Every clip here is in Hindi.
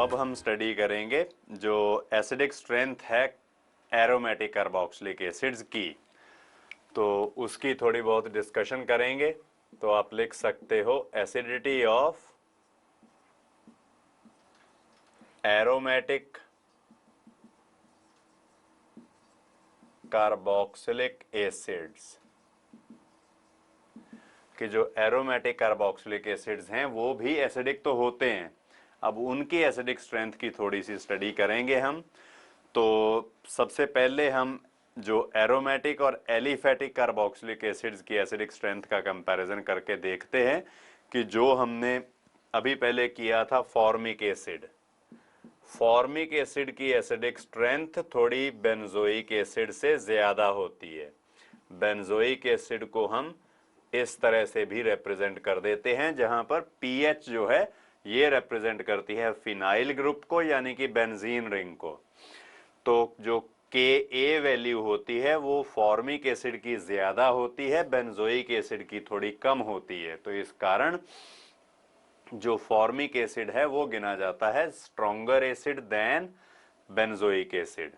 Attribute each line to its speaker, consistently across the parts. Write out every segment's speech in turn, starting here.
Speaker 1: अब हम स्टडी करेंगे जो एसिडिक स्ट्रेंथ है एरोमेटिक कार्बोक्सिलिक एसिड्स की, तो उसकी थोड़ी बहुत डिस्कशन करेंगे। तो आप लिख सकते हो acidity of aromatic carboxylic acids, कि जो एरोमेटिक कार्बोक्सिलिक एसिड्स हैं वो भी एसिडिक तो होते हैं। अब उनकी एसिडिक स्ट्रेंथ की थोड़ी सी स्टडी करेंगे हम। तो सबसे पहले हम जो एरोमेटिक और एलिफेटिक कार्बोक्सिलिक एसिड्स की एसिडिक स्ट्रेंथ का कंपैरिजन करके देखते हैं कि जो हमने अभी पहले किया था फॉर्मिक एसिड, फॉर्मिक एसिड की एसिडिक स्ट्रेंथ थोड़ी बेंजोइक एसिड से ज्यादा होती है। बेंजोइक एसिड को हम इस तरह से भी रिप्रेजेंट कर देते हैं, जहां पर पीएच जो है ये रिप्रेजेंट करती है फिनाइल ग्रुप को, यानी कि बेंजीन रिंग को। तो जो Ka वैल्यू होती है वो फॉर्मिक एसिड की ज्यादा होती है, बेंजोइक एसिड की थोड़ी कम होती है। तो इस कारण जो फॉर्मिक एसिड है वो गिना जाता है stronger acid than benzoic acid.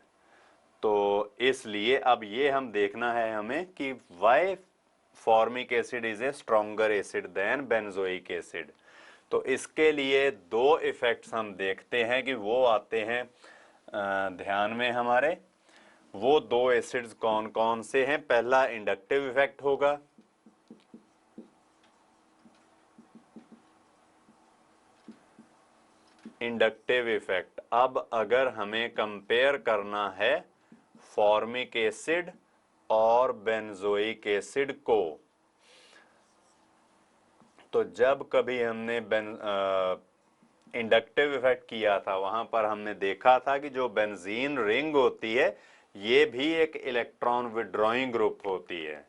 Speaker 1: तो इसलिए अब ये हम देखना है हमें कि why formic acid is a stronger acid than benzoic acid. तो इसके लिए दो इफेक्ट्स हम देखते हैं कि वो आते हैं ध्यान में हमारे। वो दो एसिड्स कौन कौन से हैं? पहला इंडक्टिव इफेक्ट होगा, इंडक्टिव इफेक्ट। अब अगर हमें कंपेयर करना है फॉर्मिक एसिड और बेंजोइक एसिड को, तो जब कभी हमने इंडक्टिव इफेक्ट किया था वहां पर हमने देखा था कि जो बेंजीन रिंग होती है ये भी एक इलेक्ट्रॉन विड्रॉइंग ग्रुप होती है।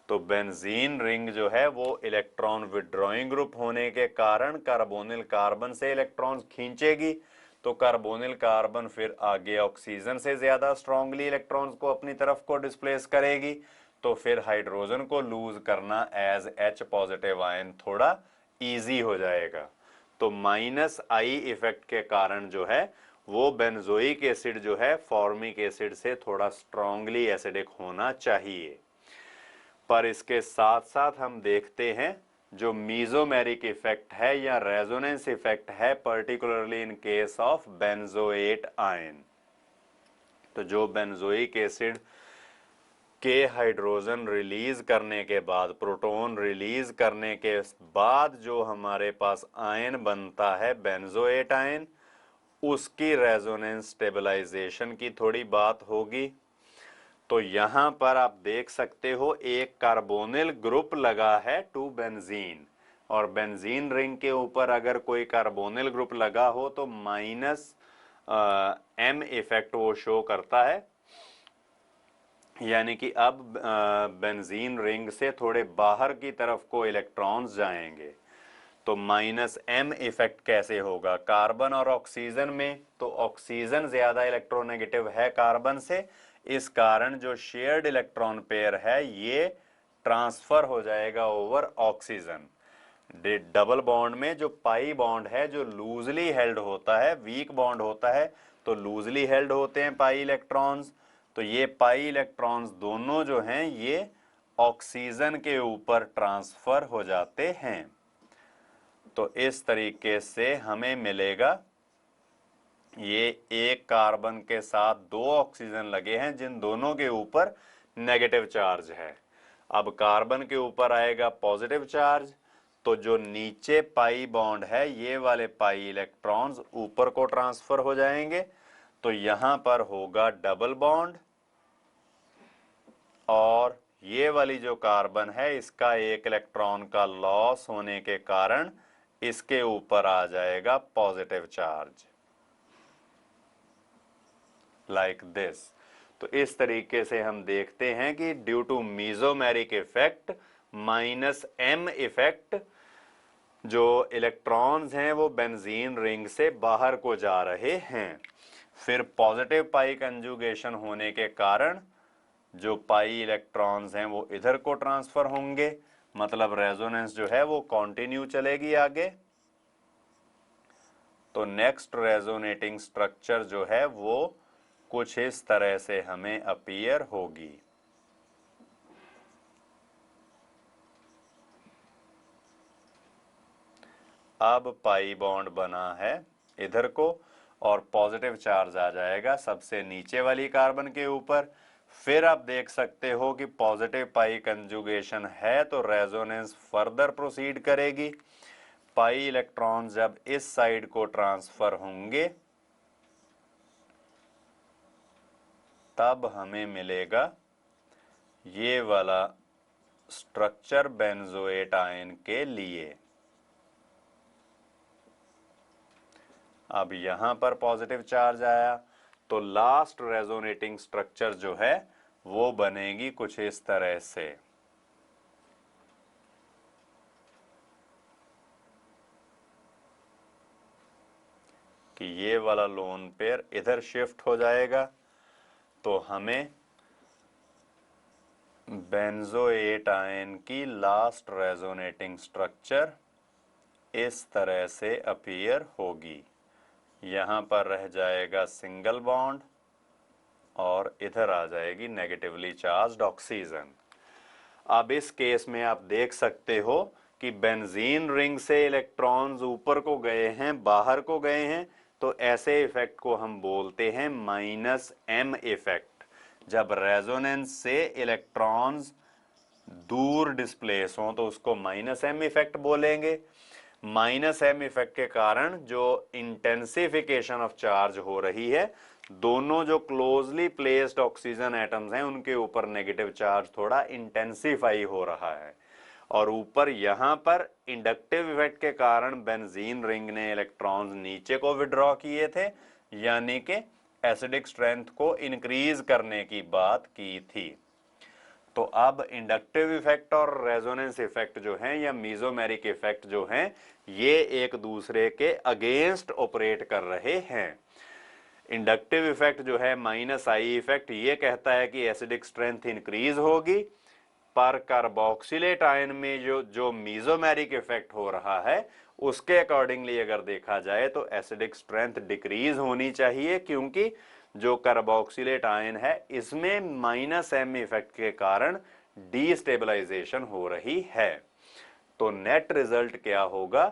Speaker 1: तो बेंजीन रिंग जो है वो इलेक्ट्रॉन विड्रॉइंग ग्रुप होने के कारण कार्बोनिल कार्बन से इलेक्ट्रॉन्स खींचेगी। तो कार्बोनिल कार्बन फिर आगे ऑक्सीजन से ज्यादा स्ट्रांगली इलेक्ट्रॉन्स को अपनी तरफ को डिस्प्लेस करेगी। तो फिर हाइड्रोजन को लूज करना एज H पॉजिटिव आयन थोड़ा इजी हो जाएगा। तो -I इफेक्ट के कारण जो है वो बेंजोइक एसिड जो है फॉर्मिक एसिड से थोड़ा स्ट्रांगली एसिडिक होना चाहिए। पर इसके साथ साथ हम देखते हैं जो मीजोमेरिक इफेक्ट है या रेजोनेंस इफेक्ट है, particularly in case of benzoate ion. तो जो बेंजोइक एसिड के हाइड्रोजन रिलीज करने के बाद, प्रोटॉन रिलीज करने के बाद जो हमारे पास आयन बनता है बेंजोएट आयन, उसकी रेजोनेंस स्टेबलाइजेशन की थोड़ी बात होगी। तो यहां पर आप देख सकते हो एक कार्बोनिल ग्रुप लगा है टू बेंजीन, और बेंजीन रिंग के ऊपर अगर कोई कार्बोनिल ग्रुप लगा हो तो -M इफेक्ट वो शो करता है, यानी कि अब बेंजीन रिंग से थोड़े बाहर की तरफ को इलेक्ट्रॉन्स जाएंगे। तो -M इफेक्ट कैसे होगा कार्बन और ऑक्सीजन में? तो ऑक्सीजन ज्यादा इलेक्ट्रोनेगेटिव है कार्बन से, इस कारण जो शेयर्ड इलेक्ट्रॉन पेयर है ये ट्रांसफर हो जाएगा ओवर ऑक्सीजन। डबल बॉन्ड में जो पाई बॉन्ड है जो लूजली हेल्ड होता है, वीक बॉन्ड होता है तो लूजली हेल्ड होते हैं पाई इलेक्ट्रॉन्स। तो ये पाई इलेक्ट्रॉन्स दोनों जो हैं ये ऑक्सीजन के ऊपर ट्रांसफर हो जाते हैं। तो इस तरीके से हमें मिलेगा, ये एक कार्बन के साथ दो ऑक्सीजन लगे हैं जिन दोनों के ऊपर नेगेटिव चार्ज है। अब कार्बन के ऊपर आएगा पॉजिटिव चार्ज, तो जो नीचे पाई बॉन्ड है ये वाले पाई इलेक्ट्रॉन्स ऊपर को ट्रांसफर हो जाएंगे। तो यहां पर होगा डबल बॉन्ड, और ये वाली जो कार्बन है इसका एक इलेक्ट्रॉन का लॉस होने के कारण इसके ऊपर आ जाएगा पॉजिटिव चार्ज, लाइक दिस। तो इस तरीके से हम देखते हैं कि due to mesomeric effect -M effect जो इलेक्ट्रॉन्स हैं वो बेंजीन रिंग से बाहर को जा रहे हैं। फिर पॉजिटिव पाई कंजुगेशन होने के कारण जो पाई इलेक्ट्रॉन्स हैं वो इधर को ट्रांसफर होंगे, मतलब रेजोनेंस जो है वो कंटिन्यू चलेगी आगे। तो नेक्स्ट रेजोनेटिंग स्ट्रक्चर जो है वो कुछ इस तरह से हमें अपीयर होगी। अब पाई बॉन्ड बना है इधर को और पॉजिटिव चार्ज आ जाएगा सबसे नीचे वाली कार्बन के ऊपर। फिर आप देख सकते हो कि पॉजिटिव पाई कंजुगेशन है तो रेजोनेंस फर्दर प्रोसीड करेगी। पाई इलेक्ट्रॉन जब इस साइड को ट्रांसफर होंगे तब हमें मिलेगा ये वाला स्ट्रक्चर बेंजोएट आयन के लिए। अब यहां पर पॉजिटिव चार्ज आया तो लास्ट रेजोनेटिंग स्ट्रक्चर जो है वो बनेगी कुछ इस तरह से। कि ये वाला लोन पेयर इधर शिफ्ट हो जाएगा तो हमें बेंजोएट आयन की लास्ट रेजोनेटिंग स्ट्रक्चर इस तरह से अपीयर होगी। यहां पर रह जाएगा सिंगल बॉन्ड और इधर आ जाएगी नेगेटिवली चार्ज्ड ऑक्सीजन। अब इस केस में आप देख सकते हो कि बेंजीन रिंग से इलेक्ट्रॉन्स ऊपर को गए हैं, बाहर को गए हैं, तो ऐसे इफेक्ट को हम बोलते हैं -m इफेक्ट। जब रेजोनेंस से इलेक्ट्रॉन्स दूर डिस्प्लेस हों तो उसको -m इफेक्ट बोलेंगे। -m इफेक्ट के कारण जो इंटेंसिफिकेशन ऑफ चार्ज हो रही है, दोनों जो क्लोजली प्लेस्ड ऑक्सीजन एटम्स हैं उनके ऊपर नेगेटिव चार्ज थोड़ा इंटेंसिफाई हो रहा है। और ऊपर यहां पर इंडक्टिव इफेक्ट के कारण बेंजीन रिंग ने इलेक्ट्रॉन्स नीचे को विड्रॉ किए थे, यानी कि एसिडिक स्ट्रेंथ को इंक्रीज करने की बात की थी। तो अब इंडक्टिव इफेक्ट और रेजोनेंस इफेक्ट जो हैं या मीजोमेरिक इफेक्ट जो हैं ये एक दूसरे के अगेंस्ट ऑपरेट कर रहे हैं। इंडक्टिव इफेक्ट जो है -I इफेक्ट ये कहता है कि एसिडिक स्ट्रेंथ इंक्रीज होगी, पर कार्बोक्सिलेट आयन में जो मीजोमेरिक इफेक्ट हो रहा है उसके अकॉर्डिंगली अगर देखा जाए तो एसिडिक स्ट्रेंथ डिक्रीज होनी चाहिए, क्योंकि जो कार्बोक्सिलेट आयन है इसमें -m इफेक्ट के कारण डीस्टेबलाइजेशन हो रही है। तो नेट रिजल्ट क्या होगा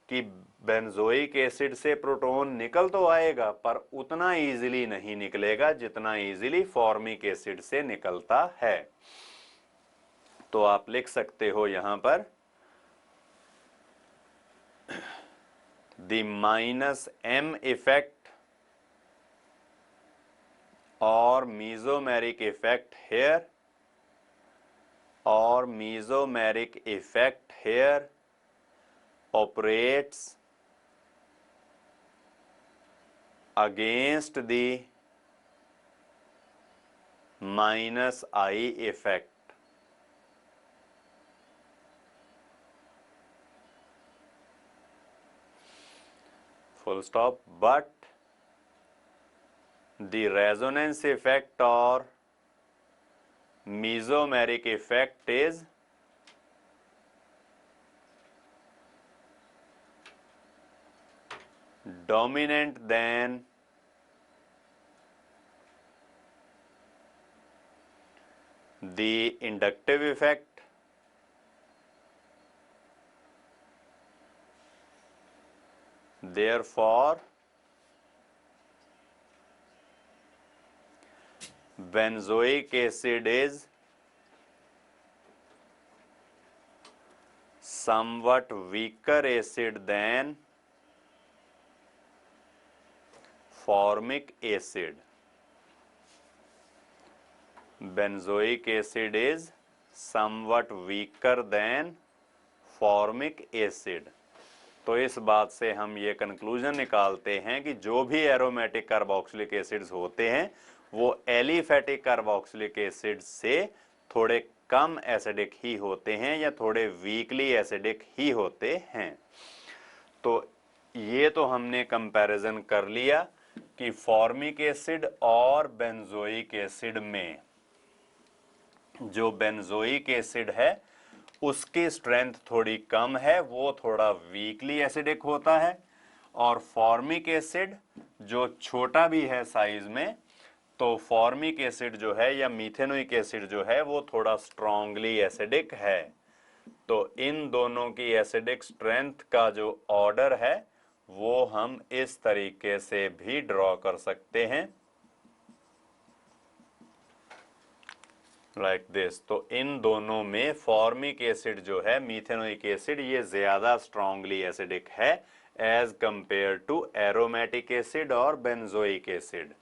Speaker 1: कि बेंजोइक एसिड से प्रोटॉन निकल तो आएगा पर उतना इजीली नहीं निकलेगा जितना इजीली फॉर्मिक एसिड से निकलता है। तो आप लिख सकते हो यहां पर the -m effect or mesomeric effect here or mesomeric effect here operates against the -I effect. Full stop. But the resonance effect or mesomeric effect is dominant than the inductive effect. Therefore, benzoic acid is somewhat weaker acid than formic acid. Benzoic acid is somewhat weaker than formic acid. तो इस बात से हम ये कंक्लूजन निकालते हैं कि जो भी एरोमेटिक कार्बोक्सिलिक एसिड्स होते हैं वो एलिफेटिक कार्बोक्सिलिक एसिड से थोड़े कम एसिडिक ही होते हैं या थोड़े वीकली एसिडिक ही होते हैं। तो ये तो हमने कंपैरिजन कर लिया कि फॉर्मिक एसिड और बेंजोइक एसिड में जो बेंजोइक एसिड है उसकी स्ट्रेंथ थोड़ी कम है, वो थोड़ा वीकली एसिडिक होता है, और फॉर्मिक एसिड जो छोटा भी है साइज में, तो फॉर्मिक एसिड जो है या मीथेनोइक एसिड जो है वो थोड़ा स्ट्रांगली एसिडिक है। तो इन दोनों की एसिडिक स्ट्रेंथ का जो ऑर्डर है वो हम इस तरीके से भी ड्रॉ कर सकते हैं, लाइक दिस। तो इन दोनों में फॉर्मिक एसिड जो है, मीथेनोइक एसिड, ये ज्यादा स्ट्रांगली एसिडिक है as compare to aromatic acid और बेंजोइक एसिड।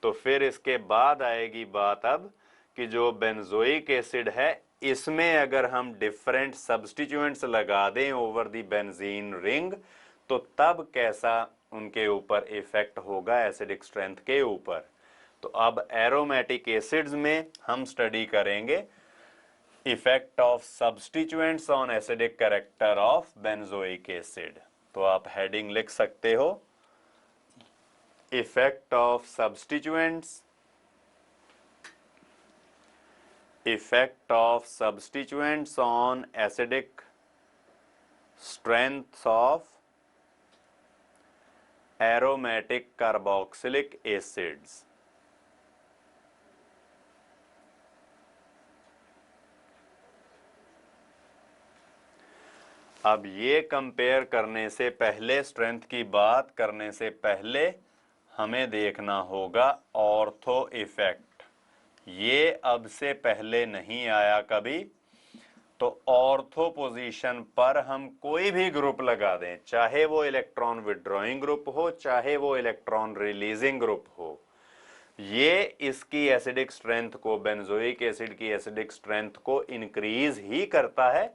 Speaker 1: तो फिर इसके बाद आएगी बात अब कि जो बेंजोइक एसिड है इसमें अगर हम डिफरेंट सब्स्टिट्यूएंट्स लगा दें ओवर द बेंजीन रिंग तो तब कैसा उनके ऊपर इफेक्ट होगा एसिडिक स्ट्रेंथ के ऊपर। तो अब एरोमेटिक एसिड्स में हम स्टडी करेंगे effect of substituents on acidic character of benzoic acid. तो आप हेडिंग लिख सकते हो, effect of substituents on acidic strengths of aromatic carboxylic acids। अब ये कंपेयर करने से पहले, स्ट्रेंथ की बात करने से पहले हमें देखना होगा ऑर्थो इफेक्ट। ये अब से पहले नहीं आया कभी। तो ऑर्थो पोजीशन पर हम कोई भी ग्रुप लगा दें, चाहे वो इलेक्ट्रॉन विड्रॉइंग ग्रुप हो चाहे वो इलेक्ट्रॉन रिलीजिंग ग्रुप हो, ये इसकी एसिडिक स्ट्रेंथ को, बेंजोइक एसिड की एसिडिक स्ट्रेंथ को इंक्रीज ही करता है,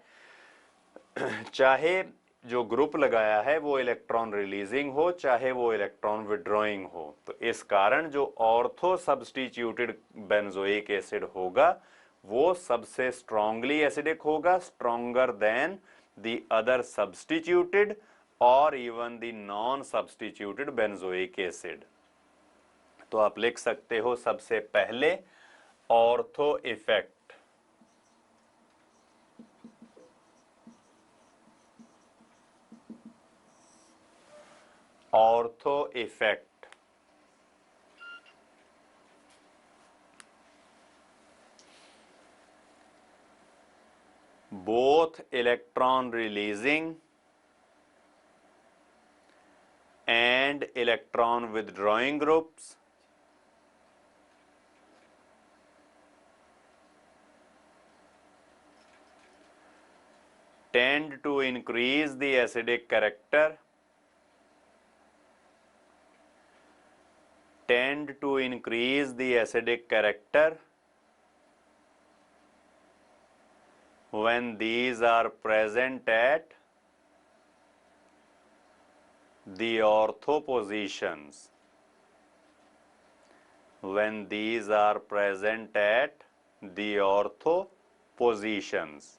Speaker 1: चाहे जो ग्रुप लगाया है वो इलेक्ट्रॉन रिलीजिंग हो चाहे वो इलेक्ट्रॉन विड्रॉइंग हो। तो इस कारण जो ऑर्थो सब्स्टिट्यूटेड बेंजोइक एसिड होगा वो सबसे स्ट्रांगली एसिडिक होगा, stronger than the other substituted और even the non substituted benzoic acid. तो आप लिख सकते हो सबसे पहले ortho effect, ortho effect both electron releasing and electron withdrawing groups tend to increase the acidic character, when these are present at the ortho positions, when these are present at the ortho positions।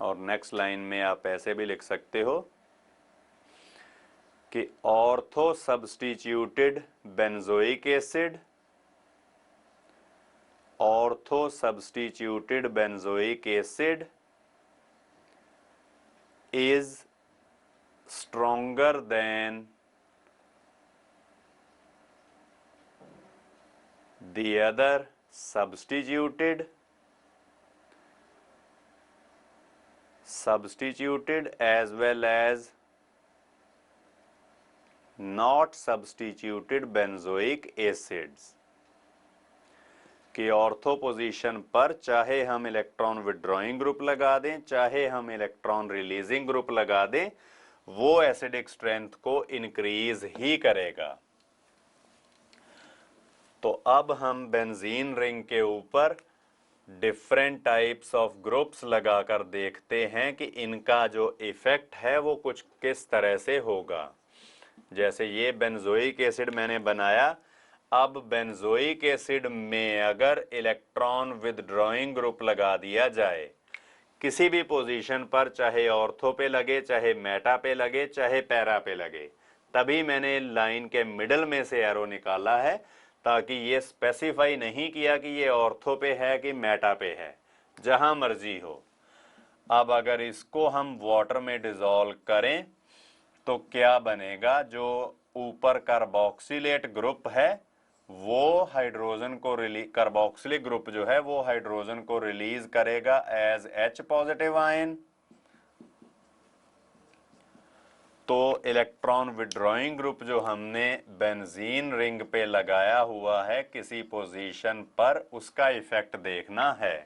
Speaker 1: और नेक्स्ट लाइन में आप ऐसे भी लिख सकते हो कि ortho substituted benzoic acid, ortho substituted benzoic acid is stronger than the other substituted as well as not substituted benzoic acids। कि ऑर्थो पोजीशन पर चाहे हम इलेक्ट्रॉन विड्रॉइंग ग्रुप लगा दें चाहे हम इलेक्ट्रॉन रिलीजिंग ग्रुप लगा दें, वो एसिडिक स्ट्रेंथ को इंक्रीज ही करेगा। तो अब हम बेंजीन रिंग के ऊपर डिफरेंट टाइप्स ऑफ ग्रुप्स लगाकर देखते हैं कि इनका जो इफेक्ट है वो कुछ किस तरह से होगा। जैसे ये बेंजोइक एसिड मैंने बनाया, अब बेंजोइक एसिड में अगर इलेक्ट्रॉन विदड्रॉइंग ग्रुप लगा दिया जाए किसी भी पोजीशन पर, चाहे ऑर्थो पे लगे चाहे मेटा पे लगे चाहे पैरा पे लगे, तभी मैंने लाइन के मिडल में से एरो निकाला है, ताकि ये स्पेसिफाई नहीं किया कि ये ऑर्थो पे है कि मेटा पे है, जहां मर्जी हो। अब अगर इसको हम वाटर में डिसॉल्व करें तो क्या बनेगा, जो ऊपर कार्बोक्सिलेट ग्रुप है वो हाइड्रोजन को रिलीज, कार्बोक्सिलिक ग्रुप जो है वो हाइड्रोजन को रिलीज करेगा एज H पॉजिटिव आयन। तो इलेक्ट्रॉन विड्रॉइंग ग्रुप जो हमने बेंजीन रिंग पे लगाया हुआ है किसी पोजीशन पर, उसका इफेक्ट देखना है।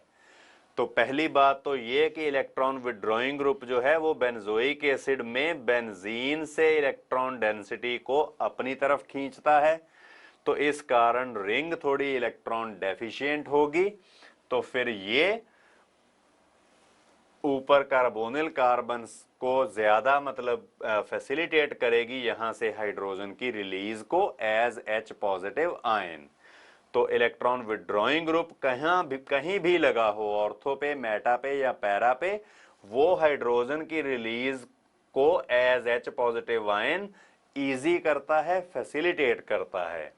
Speaker 1: तो पहली बात तो ये कि इलेक्ट्रॉन विड्रॉइंग ग्रुप जो है वो बेंजोइक एसिड में बेंजीन से इलेक्ट्रॉन डेंसिटी को अपनी तरफ खींचता है, तो इस कारण रिंग थोड़ी इलेक्ट्रॉन डेफिशिएंट होगी। तो फिर ये ऊपर कार्बोनिल कार्बन को ज्यादा मतलब फैसिलिटेट करेगी यहां से हाइड्रोजन की रिलीज को एज H पॉजिटिव आयन। तो इलेक्ट्रॉन विड्रॉइंग ग्रुप कहीं भी लगा हो, ऑर्थो पे, मेटा पे या पैरा पे, वो हाइड्रोजन की रिलीज को as H positive ion easy करता है, फैसिलिटेट करता है।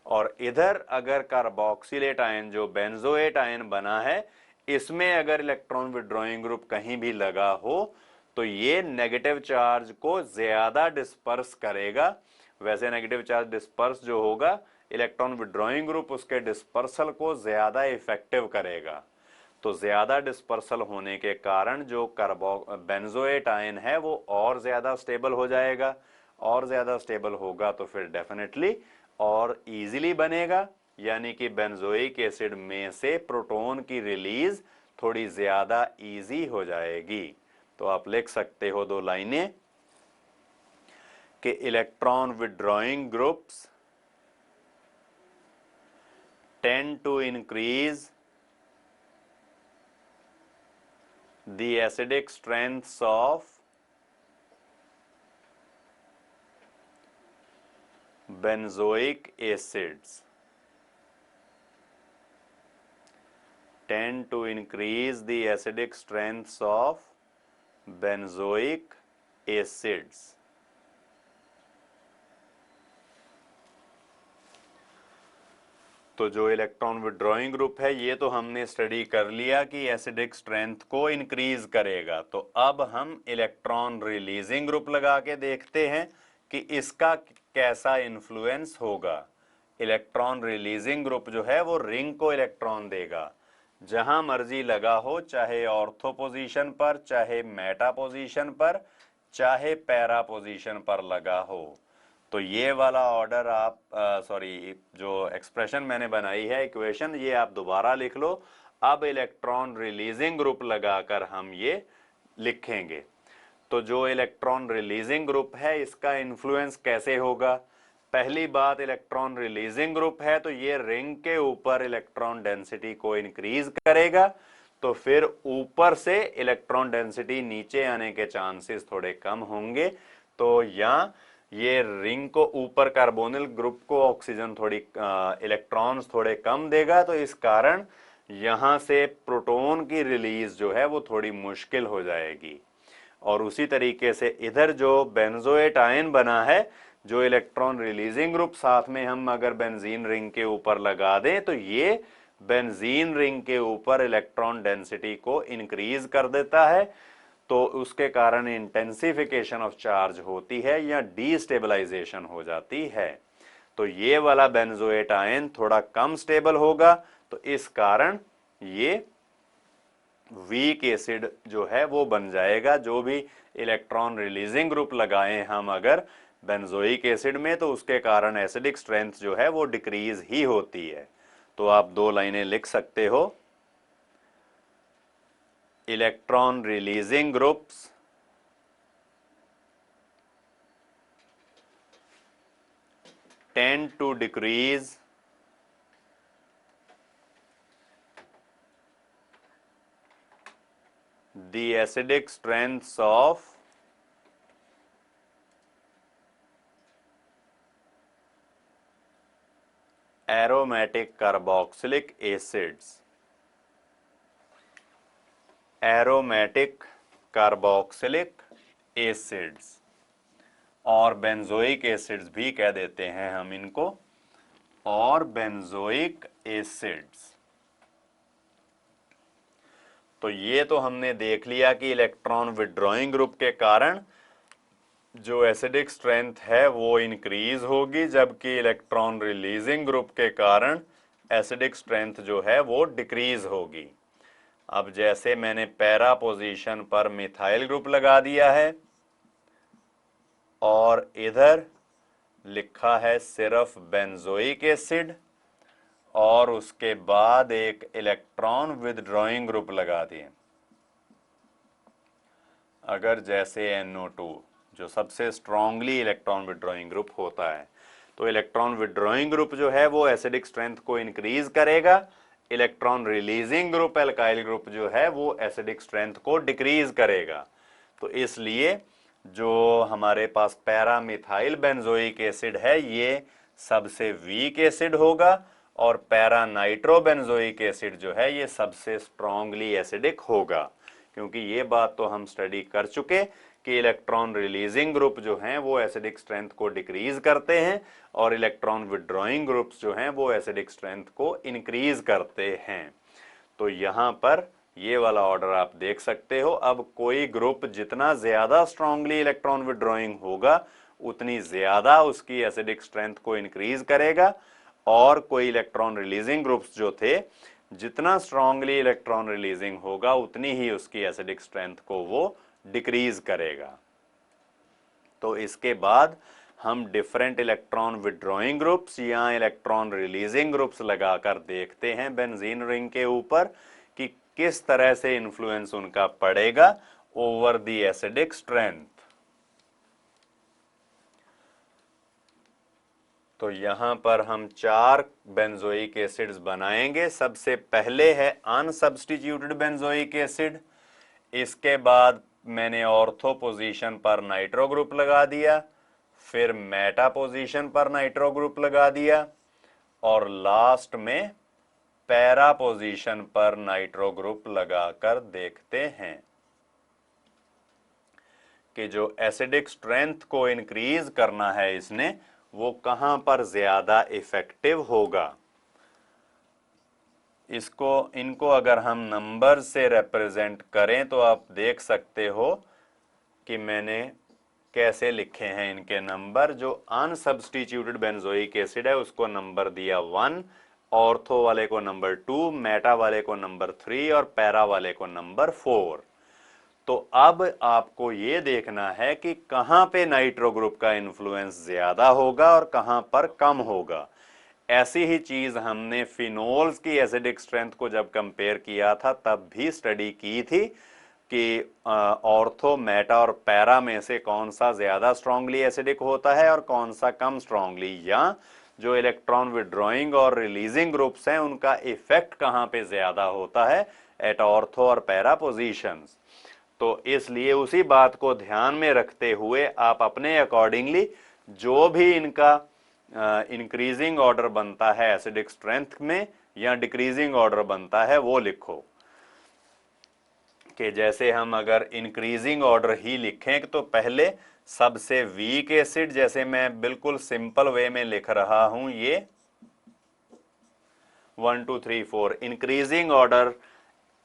Speaker 1: और इधर अगर कार्बोक्सिलेट आयन जो बेंजोएट आयन बना है, इसमें अगर इलेक्ट्रॉन विड्रॉइंग ग्रुप कहीं भी लगा हो तो ये नेगेटिव चार्ज को ज्यादा डिस्पर्स करेगा। वैसे नेगेटिव चार्ज डिस्पर्स जो होगा, इलेक्ट्रॉन विड्रॉइंग ग्रुप उसके डिस्पर्सल को ज्यादा इफेक्टिव करेगा। तो ज्यादा डिस्पर्सल होने के कारण जो बेंजोएट आयन है वो और ज्यादा स्टेबल हो जाएगा, और ज्यादा स्टेबल होगा तो फिर डेफिनेटली और इजीली बनेगा, यानी कि बेंजोइक एसिड में से प्रोटॉन की रिलीज थोड़ी ज्यादा इजी हो जाएगी। तो आप लिख सकते हो दो लाइनें कि electron withdrawing groups tend to increase the acidic strengths of benzoic acids, tend to increase the acidic strengths of benzoic acids। तो जो इलेक्ट्रॉन विड्रॉइंग ग्रुप है ये तो हमने स्टडी कर लिया कि एसिडिक स्ट्रेंथ को इंक्रीज करेगा। तो अब हम इलेक्ट्रॉन रिलीजिंग ग्रुप लगा के देखते हैं कि इसका कैसा इन्फ्लुएंस होगा। इलेक्ट्रॉन रिलीजिंग ग्रुप जो है वो रिंग को इलेक्ट्रॉन देगा, जहां मर्जी लगा हो, चाहे ऑर्थो पोजीशन पर, चाहे मेटा पोजीशन पर, चाहे पैरा पोजीशन पर लगा हो। तो ये वाला ऑर्डर आप जो एक्सप्रेशन मैंने बनाई है, इक्वेशन, ये आप दोबारा लिख लो। अब इलेक्ट्रॉन रिलीजिंग ग्रुप लगाकर हम ये लिखेंगे। तो जो इलेक्ट्रॉन रिलीजिंग ग्रुप है इसका इन्फ्लुएंस कैसे होगा। पहली बात, इलेक्ट्रॉन रिलीजिंग ग्रुप है तो ये रिंग के ऊपर इलेक्ट्रॉन डेंसिटी को इंक्रीज करेगा, तो फिर ऊपर से इलेक्ट्रॉन डेंसिटी नीचे आने के चांसेस थोड़े कम होंगे। तो यहाँ ये रिंग को ऊपर कार्बोनिल ग्रुप को ऑक्सीजन थोड़ी इलेक्ट्रॉन्स थोड़े कम देगा, तो इस कारण यहां से प्रोटॉन की रिलीज जो है वो थोड़ी मुश्किल हो जाएगी। और उसी तरीके से इधर जो बेंजोएट आयन बना है, जो इलेक्ट्रॉन रिलीजिंग ग्रुप साथ में हम अगर बेंजीन रिंग के ऊपर लगा दें तो ये बेंजीन रिंग के ऊपर इलेक्ट्रॉन डेंसिटी को इंक्रीज कर देता है। तो उसके कारण इंटेंसिफिकेशन ऑफ चार्ज होती है या डीस्टेबलाइजेशन हो जाती है। तो ये वाला बेंजोएट आयन थोड़ा कम स्टेबल होगा, तो इस कारण ये वीक एसिड जो है वो बन जाएगा। जो भी इलेक्ट्रॉन रिलीजिंग ग्रुप लगाए हम अगर बेंजोइक एसिड में, तो उसके कारण एसिडिक स्ट्रेंथ जो है वो डिक्रीज ही होती है। तो आप दो लाइनें लिख सकते हो, electron releasing groups tend to decrease the acidic strengths of aromatic carboxylic acids, aromatic carboxylic acids और बेंजोइक एसिड्स भी कह देते हैं हम इनको। और बेंजोइक एसिड्स। तो ये तो हमने देख लिया कि इलेक्ट्रॉन विड्रॉइंग ग्रुप के कारण जो एसिडिक स्ट्रेंथ है वो इंक्रीज होगी, जबकि इलेक्ट्रॉन रिलीजिंग ग्रुप के कारण एसिडिक स्ट्रेंथ जो है वो डिक्रीज होगी। अब जैसे मैंने पैरा पोजीशन पर मिथाइल ग्रुप लगा दिया है और इधर लिखा है सिर्फ बेंजोइक एसिड और उसके बाद एक इलेक्ट्रॉन विदड्रॉइंग ग्रुप लगा दिए। अगर जैसे NO2 जो सबसे स्ट्रांगली इलेक्ट्रॉन विदड्रॉइंग ग्रुप होता है, तो इलेक्ट्रॉन विदड्रॉइंग ग्रुप जो है वो एसिडिक स्ट्रेंथ को इंक्रीज करेगा, electron releasing group alkyl group जो है वो एसिडिक स्ट्रेंथ को डिक्रीज करेगा। तो इसलिए जो हमारे पास पैरामिथाइल बेंजोइक एसिड है ये सबसे वीक एसिड होगा और पैरा नाइट्रोबेंजोइक एसिड जो है ये सबसे स्ट्रांगली एसिडिक होगा, क्योंकि ये बात तो हम स्टडी कर चुके कि इलेक्ट्रॉन रिलीजिंग ग्रुप जो हैं वो एसिडिक स्ट्रेंथ को डिक्रीज करते हैं और इलेक्ट्रॉन विड्रॉइंग ग्रुप्स जो हैं वो एसिडिक स्ट्रेंथ को इंक्रीज करते हैं। तो यहाँ पर ये वाला ऑर्डर आप देख सकते हो। अब कोई ग्रुप जितना ज्यादा स्ट्रांगली इलेक्ट्रॉन विड्रॉइंग होगा उतनी ज्यादा उसकी एसिडिक स्ट्रेंथ को इंक्रीज करेगा, और कोई इलेक्ट्रॉन रिलीजिंग ग्रुप्स जो थे जितना स्ट्रांगली इलेक्ट्रॉन रिलीजिंग होगा उतनी ही उसकी एसिडिक स्ट्रेंथ को वो डिक्रीज करेगा। तो इसके बाद हम डिफरेंट इलेक्ट्रॉन विड्रॉइंग ग्रुप्स या इलेक्ट्रॉन रिलीजिंग ग्रुप्स लगाकर देखते हैं बेंजीन रिंग के ऊपर कि किस तरह से इन्फ्लुएंस उनका पड़ेगा ओवर द एसिडिक स्ट्रेंथ। तो यहां पर हम 4 बेंजोइक एसिड्स बनाएंगे। सबसे पहले है अनसब्स्टिट्यूटेड बेंजोइक एसिड। इसके बाद मैंने ऑर्थो पोजीशन पर नाइट्रो ग्रुप लगा दिया, फिर मेटा पोजीशन पर नाइट्रो ग्रुप लगा दिया और लास्ट में पैरा पोजीशन पर नाइट्रो ग्रुप लगाकर देखते हैं कि जो एसिडिक स्ट्रेंथ को इंक्रीज करना है इसने वो कहां पर ज्यादा इफेक्टिव होगा। इनको अगर हम नंबर से रिप्रेजेंट करें तो आप देख सकते हो कि मैंने कैसे लिखे हैं इनके नंबर। जो अनसब्स्टिट्यूटेड बेंजोइक एसिड है उसको नंबर दिया 1, ऑर्थो वाले को नंबर 2, मेटा वाले को नंबर 3 और पैरा वाले को नंबर 4। तो अब आपको ये देखना है कि कहां पे नाइट्रो ग्रुप का इन्फ्लुएंस ज्यादा होगा और कहां पर कम होगा। ऐसी ही चीज हमने फिनोल्स की एसिडिक स्ट्रेंथ को जब कंपेयर किया था तब भी स्टडी की थी कि ऑर्थो, मेटा और पैरा में से कौन सा ज्यादा स्ट्रांगली एसिडिक होता है और कौन सा कम स्ट्रांगली, या जो इलेक्ट्रॉन विड्रॉइंग और रिलीजिंग ग्रुप्स हैं उनका इफेक्ट कहां पे ज्यादा होता है एट ऑर्थो और पैरा पोजीशंस। तो इसलिए उसी बात को ध्यान में रखते हुए आप अपने अकॉर्डिंगली जो भी इनका इंक्रीजिंग ऑर्डर बनता है एसिडिक स्ट्रेंथ में या डिक्रीजिंग ऑर्डर बनता है वो लिखो। कि जैसे हम अगर इंक्रीजिंग ऑर्डर ही लिखें तो पहले सबसे वीक एसिड, जैसे मैं बिल्कुल सिंपल वे में लिख रहा हूं ये 1 2 3 4 इंक्रीजिंग ऑर्डर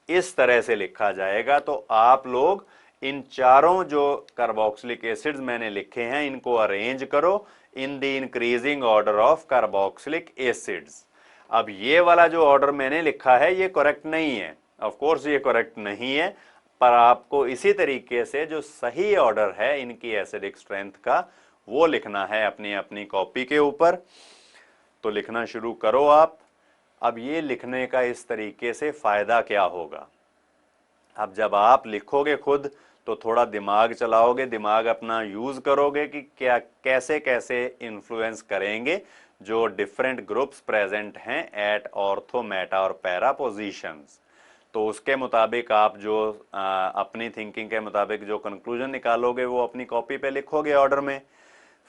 Speaker 1: इस तरह से लिखा जाएगा। तो आप लोग इन चारों जो कार्बोक्सिलिक एसिड्स मैंने लिखे हैं इनको अरेंज करो in the increasing order of carboxylic acids. अब ये वाला जो ऑर्डर मैंने लिखा है ये करेक्ट नहीं है, ऑफ कोर्स ये करेक्ट नहीं है, पर आपको इसी तरीके से जो सही ऑर्डर है इनकी एसिडिक स्ट्रेंथ का वो लिखना है अपनी अपनी कॉपी के ऊपर। तो लिखना शुरू करो आप। अब ये लिखने का इस तरीके से फायदा क्या होगा, अब जब आप लिखोगे खुद तो थोड़ा दिमाग चलाओगे, दिमाग अपना यूज करोगे कि क्या कैसे कैसे इन्फ्लुएंस करेंगे जो डिफरेंट ग्रुप्स प्रेजेंट हैं एट ऑर्थो, मेटा और पैरा पोजीशंस। तो उसके मुताबिक आप जो अपनी थिंकिंग के मुताबिक जो कंक्लूजन निकालोगे वो अपनी कॉपी पे लिखोगे ऑर्डर में।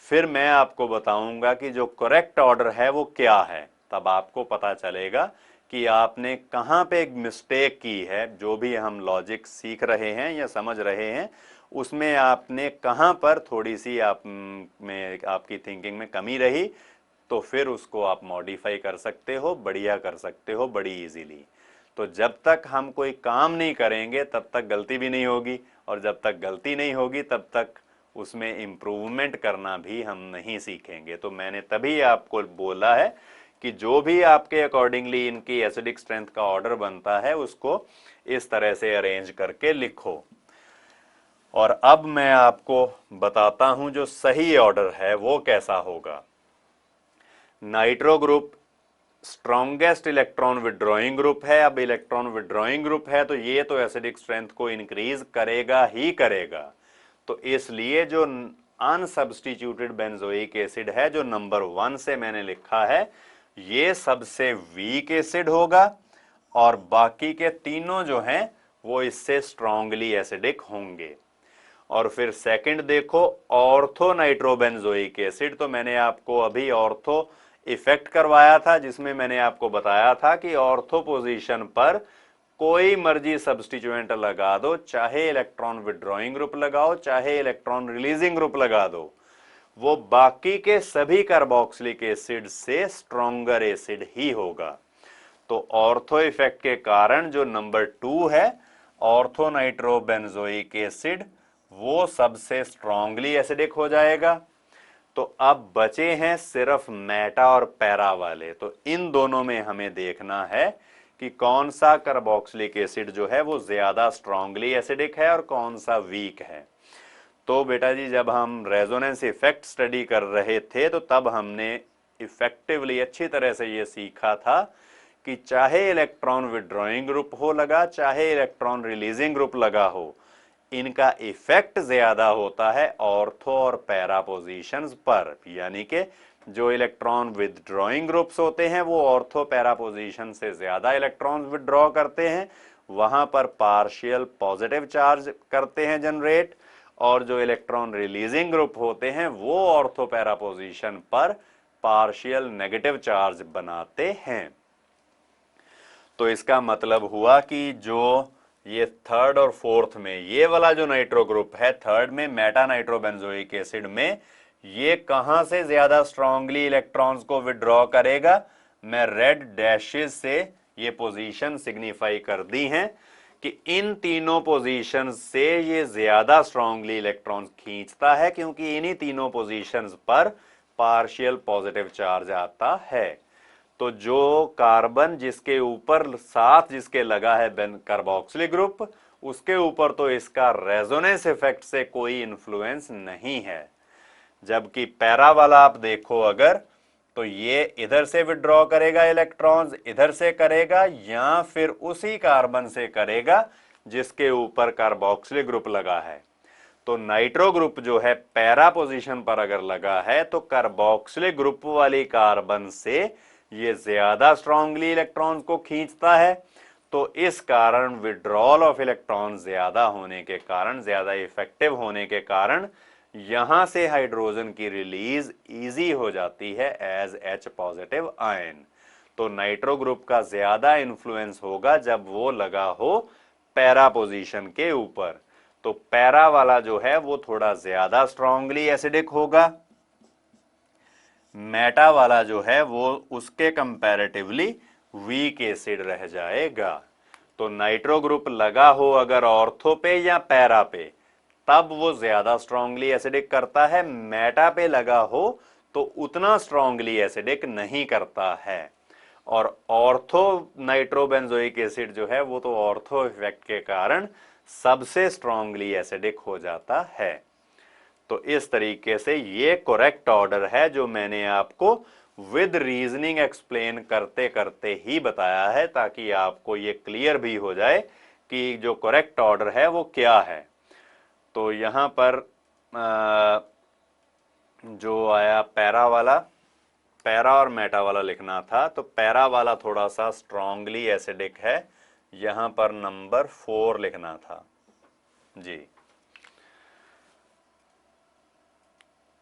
Speaker 1: फिर मैं आपको बताऊंगा कि जो करेक्ट ऑर्डर है वो क्या है, तब आपको पता चलेगा कि आपने कहाँ पे एक मिस्टेक की है। जो भी हम लॉजिक सीख रहे हैं या समझ रहे हैं उसमें आपने कहाँ पर थोड़ी सी आप में आपकी थिंकिंग में कमी रही, तो फिर उसको आप मॉडिफाई कर सकते हो, बढ़िया कर सकते हो बड़ी इजीली। तो जब तक हम कोई काम नहीं करेंगे तब तक गलती भी नहीं होगी, और जब तक गलती नहीं होगी तब तक उसमें इम्प्रूवमेंट करना भी हम नहीं सीखेंगे। तो मैंने तभी आपको बोला है कि जो भी आपके अकॉर्डिंगली इनकी एसिडिक स्ट्रेंथ का ऑर्डर बनता है उसको इस तरह से अरेंज करके लिखो। और अब मैं आपको बताता हूं जो सही ऑर्डर है वो कैसा होगा। Nitro group strongest electron withdrawing group है। अब इलेक्ट्रॉन विड्रॉइंग ग्रुप है तो ये तो एसिडिक स्ट्रेंथ को इंक्रीज करेगा ही करेगा। तो इसलिए जो अनसब्स्टिट्यूटेड बेंजोइक एसिड है जो नंबर 1 से मैंने लिखा है, ये सबसे वीक एसिड होगा, और बाकी के तीनों जो हैं वो इससे स्ट्रांगली एसिडिक होंगे। और फिर सेकंड देखो, ऑर्थो नाइट्रोबेंजोइक एसिड। तो मैंने आपको अभी ऑर्थो इफेक्ट करवाया था जिसमें मैंने आपको बताया था कि ऑर्थो पोजीशन पर कोई मर्जी सब्स्टिट्यूएंट लगा दो, चाहे इलेक्ट्रॉन विड्रॉइंग ग्रुप लगाओ चाहे इलेक्ट्रॉन रिलीजिंग ग्रुप लगा दो, वो बाकी के सभी कार्बोक्सिलिक एसिड से स्ट्रॉन्गर एसिड ही होगा। तो ऑर्थो इफेक्ट के कारण जो नंबर 2 है ऑर्थो नाइट्रोबेंजोइक एसिड, वो सबसे स्ट्रांगली एसिडिक हो जाएगा। तो अब बचे हैं सिर्फ मेटा और पैरा वाले। तो इन दोनों में हमें देखना है कि कौन सा कार्बोक्सिलिक एसिड जो है वो ज्यादा स्ट्रांगली एसिडिक है और कौन सा वीक है। तो बेटा जी जब हम रेजोनेंस इफेक्ट स्टडी कर रहे थे तो तब हमने इफेक्टिवली अच्छी तरह से ये सीखा था कि चाहे इलेक्ट्रॉन विड्रॉइंग ग्रुप हो लगा चाहे इलेक्ट्रॉन रिलीजिंग ग्रुप लगा हो, इनका इफेक्ट ज्यादा होता है ऑर्थो और पैरा पोजीशंस पर। यानी कि जो इलेक्ट्रॉन विदड्रॉइंग ग्रुप्स होते हैं वो ऑर्थो पैरा पोजीशन से ज्यादा इलेक्ट्रॉन विदड्रॉ करते हैं, वहां पर पार्शियल पॉजिटिव चार्ज करते हैं जनरेट, और जो इलेक्ट्रॉन रिलीजिंग ग्रुप होते हैं वो ऑर्थो पैरा पोजीशन पर पार्शियल नेगेटिव चार्ज बनाते हैं। तो इसका मतलब हुआ कि जो ये थर्ड और फोर्थ में ये वाला जो नाइट्रो ग्रुप है, थर्ड में मेटा नाइट्रोबेंजोइक एसिड में, ये कहां से ज्यादा स्ट्रांगली इलेक्ट्रॉन्स को विड्रॉ करेगा। मैं रेड डैशेस से ये पोजीशन सिग्निफाई कर दी हैं कि इन तीनों पोजीशन से ये ज्यादा स्ट्रांगली इलेक्ट्रॉन्स खींचता है, क्योंकि इन्हीं तीनों पोजीशंस पर पार्शियल पॉजिटिव चार्ज आता है। तो जो कार्बन जिसके ऊपर साथ जिसके लगा है कार्बोक्सिलिक ग्रुप, उसके ऊपर तो इसका रेजोनेंस इफेक्ट से कोई इन्फ्लुएंस नहीं है। जबकि पैरा वाला आप देखो अगर, तो ये इधर से विड्रॉ करेगा इलेक्ट्रॉन्स, इधर से करेगा या फिर उसी कार्बन से करेगा जिसके ऊपर कार्बोक्सिलिक ग्रुप लगा है। तो नाइट्रो ग्रुप जो है पैरा पोजीशन पर अगर लगा है तो कार्बोक्सिलिक ग्रुप वाली कार्बन से ये ज्यादा स्ट्रांगली इलेक्ट्रॉन्स को खींचता है। तो इस कारण विड्रॉल ऑफ इलेक्ट्रॉन ज्यादा होने के कारण, ज्यादा इफेक्टिव होने के कारण यहां से हाइड्रोजन की रिलीज इजी हो जाती है एज H पॉजिटिव आयन। तो नाइट्रो ग्रुप का ज्यादा इन्फ्लुएंस होगा जब वो लगा हो पैरा पोजीशन के ऊपर। तो पैरा वाला जो है वो थोड़ा ज्यादा स्ट्रांगली एसिडिक होगा, मेटा वाला जो है वो उसके कंपैरेटिवली वीक एसिड रह जाएगा। तो नाइट्रो ग्रुप लगा हो अगर ऑर्थो पे या पैरा पे, तब वो ज्यादा स्ट्रांगली एसिडिक करता है। मेटा पे लगा हो तो उतना स्ट्रांगली एसिडिक नहीं करता है। और ऑर्थो नाइट्रोबेंजोइक एसिड जो है वो तो ऑर्थो इफेक्ट के कारण सबसे स्ट्रांगली एसिडिक हो जाता है। तो इस तरीके से ये करेक्ट ऑर्डर है जो मैंने आपको विद रीजनिंग एक्सप्लेन करते करते ही बताया है, ताकि आपको ये क्लियर भी हो जाए कि जो करेक्ट ऑर्डर है वो क्या है। तो यहां पर जो आया पैरा वाला, पैरा और मेटा वाला लिखना था, तो पैरा वाला थोड़ा सा स्ट्रांगली एसिडिक है, यहां पर नंबर 4 लिखना था जी।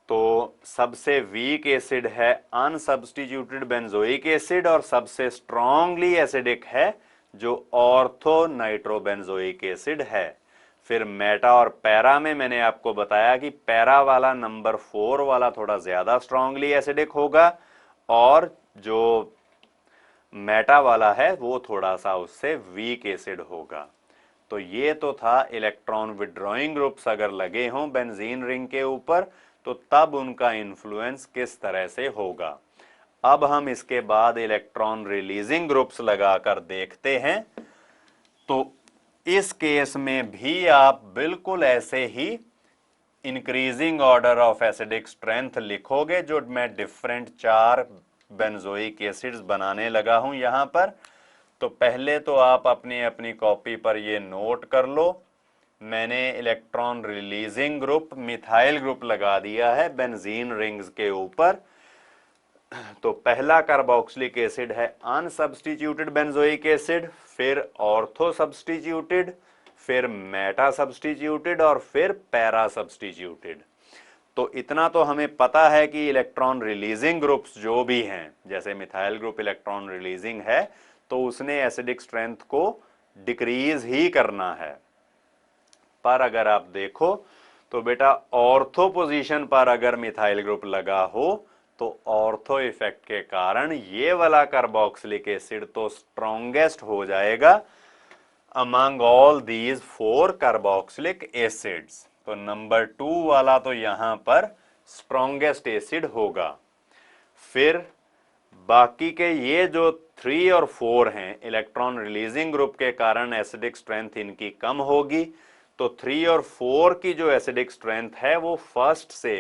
Speaker 1: तो सबसे वीक एसिड है अनसब्स्टिट्यूटेड बेंजोइक एसिड, और सबसे स्ट्रांगली एसिडिक है जो ऑर्थो नाइट्रोबेंजोइक एसिड है। फिर मेटा और पैरा में मैंने आपको बताया कि पैरा वाला नंबर 4 वाला थोड़ा ज्यादा स्ट्रांगली एसिडिक होगा, और जो मेटा वाला है वो थोड़ा सा उससे वीक एसिड होगा। तो ये तो था इलेक्ट्रॉन विड्रॉइंग ग्रुप्स अगर लगे हों बेंजीन रिंग के ऊपर तो तब उनका इन्फ्लुएंस किस तरह से होगा। अब हम इसके बाद इलेक्ट्रॉन रिलीजिंग ग्रुप्स लगाकर देखते हैं। तो इस केस में भी आप बिल्कुल ऐसे ही increasing order of acidic strength लिखोगे, जो मैं डिफरेंट 4 बेंजोइक एसिड्स बनाने लगा हूं यहां पर। तो पहले तो आप अपनी अपनी कॉपी पर ये नोट कर लो, मैंने electron releasing group methyl group लगा दिया है बेंजीन रिंग्स के ऊपर। तो पहला कार्बोक्सिलिक एसिड है अनसब्स्टिट्यूटेड बेंजोइक एसिड, फिर ऑर्थो सब्स्टिट्यूटेड, फिर मेटा सब्स्टिट्यूटेड और फिर पैरा सब्स्टिट्यूटेड। तो इतना तो हमें पता है कि इलेक्ट्रॉन रिलीजिंग ग्रुप्स जो भी हैं, जैसे मिथाइल ग्रुप इलेक्ट्रॉन रिलीजिंग है तो उसने एसिडिक स्ट्रेंथ को डिक्रीज ही करना है। पर अगर आप देखो तो बेटा ऑर्थो पोजीशन पर अगर मिथाइल ग्रुप लगा हो तो ऑर्थो इफेक्ट के कारण ये वाला कार्बोक्सिलिक एसिड तो स्ट्रॉन्गेस्ट हो जाएगा among all these 4 carboxylic acids. तो नंबर 2 वाला तो यहां पर स्ट्रॉन्गेस्ट एसिड होगा। फिर बाकी के ये जो 3 और 4 हैं इलेक्ट्रॉन रिलीजिंग ग्रुप के कारण एसिडिक स्ट्रेंथ इनकी कम होगी। तो 3 और 4 की जो एसिडिक स्ट्रेंथ है वो फर्स्ट से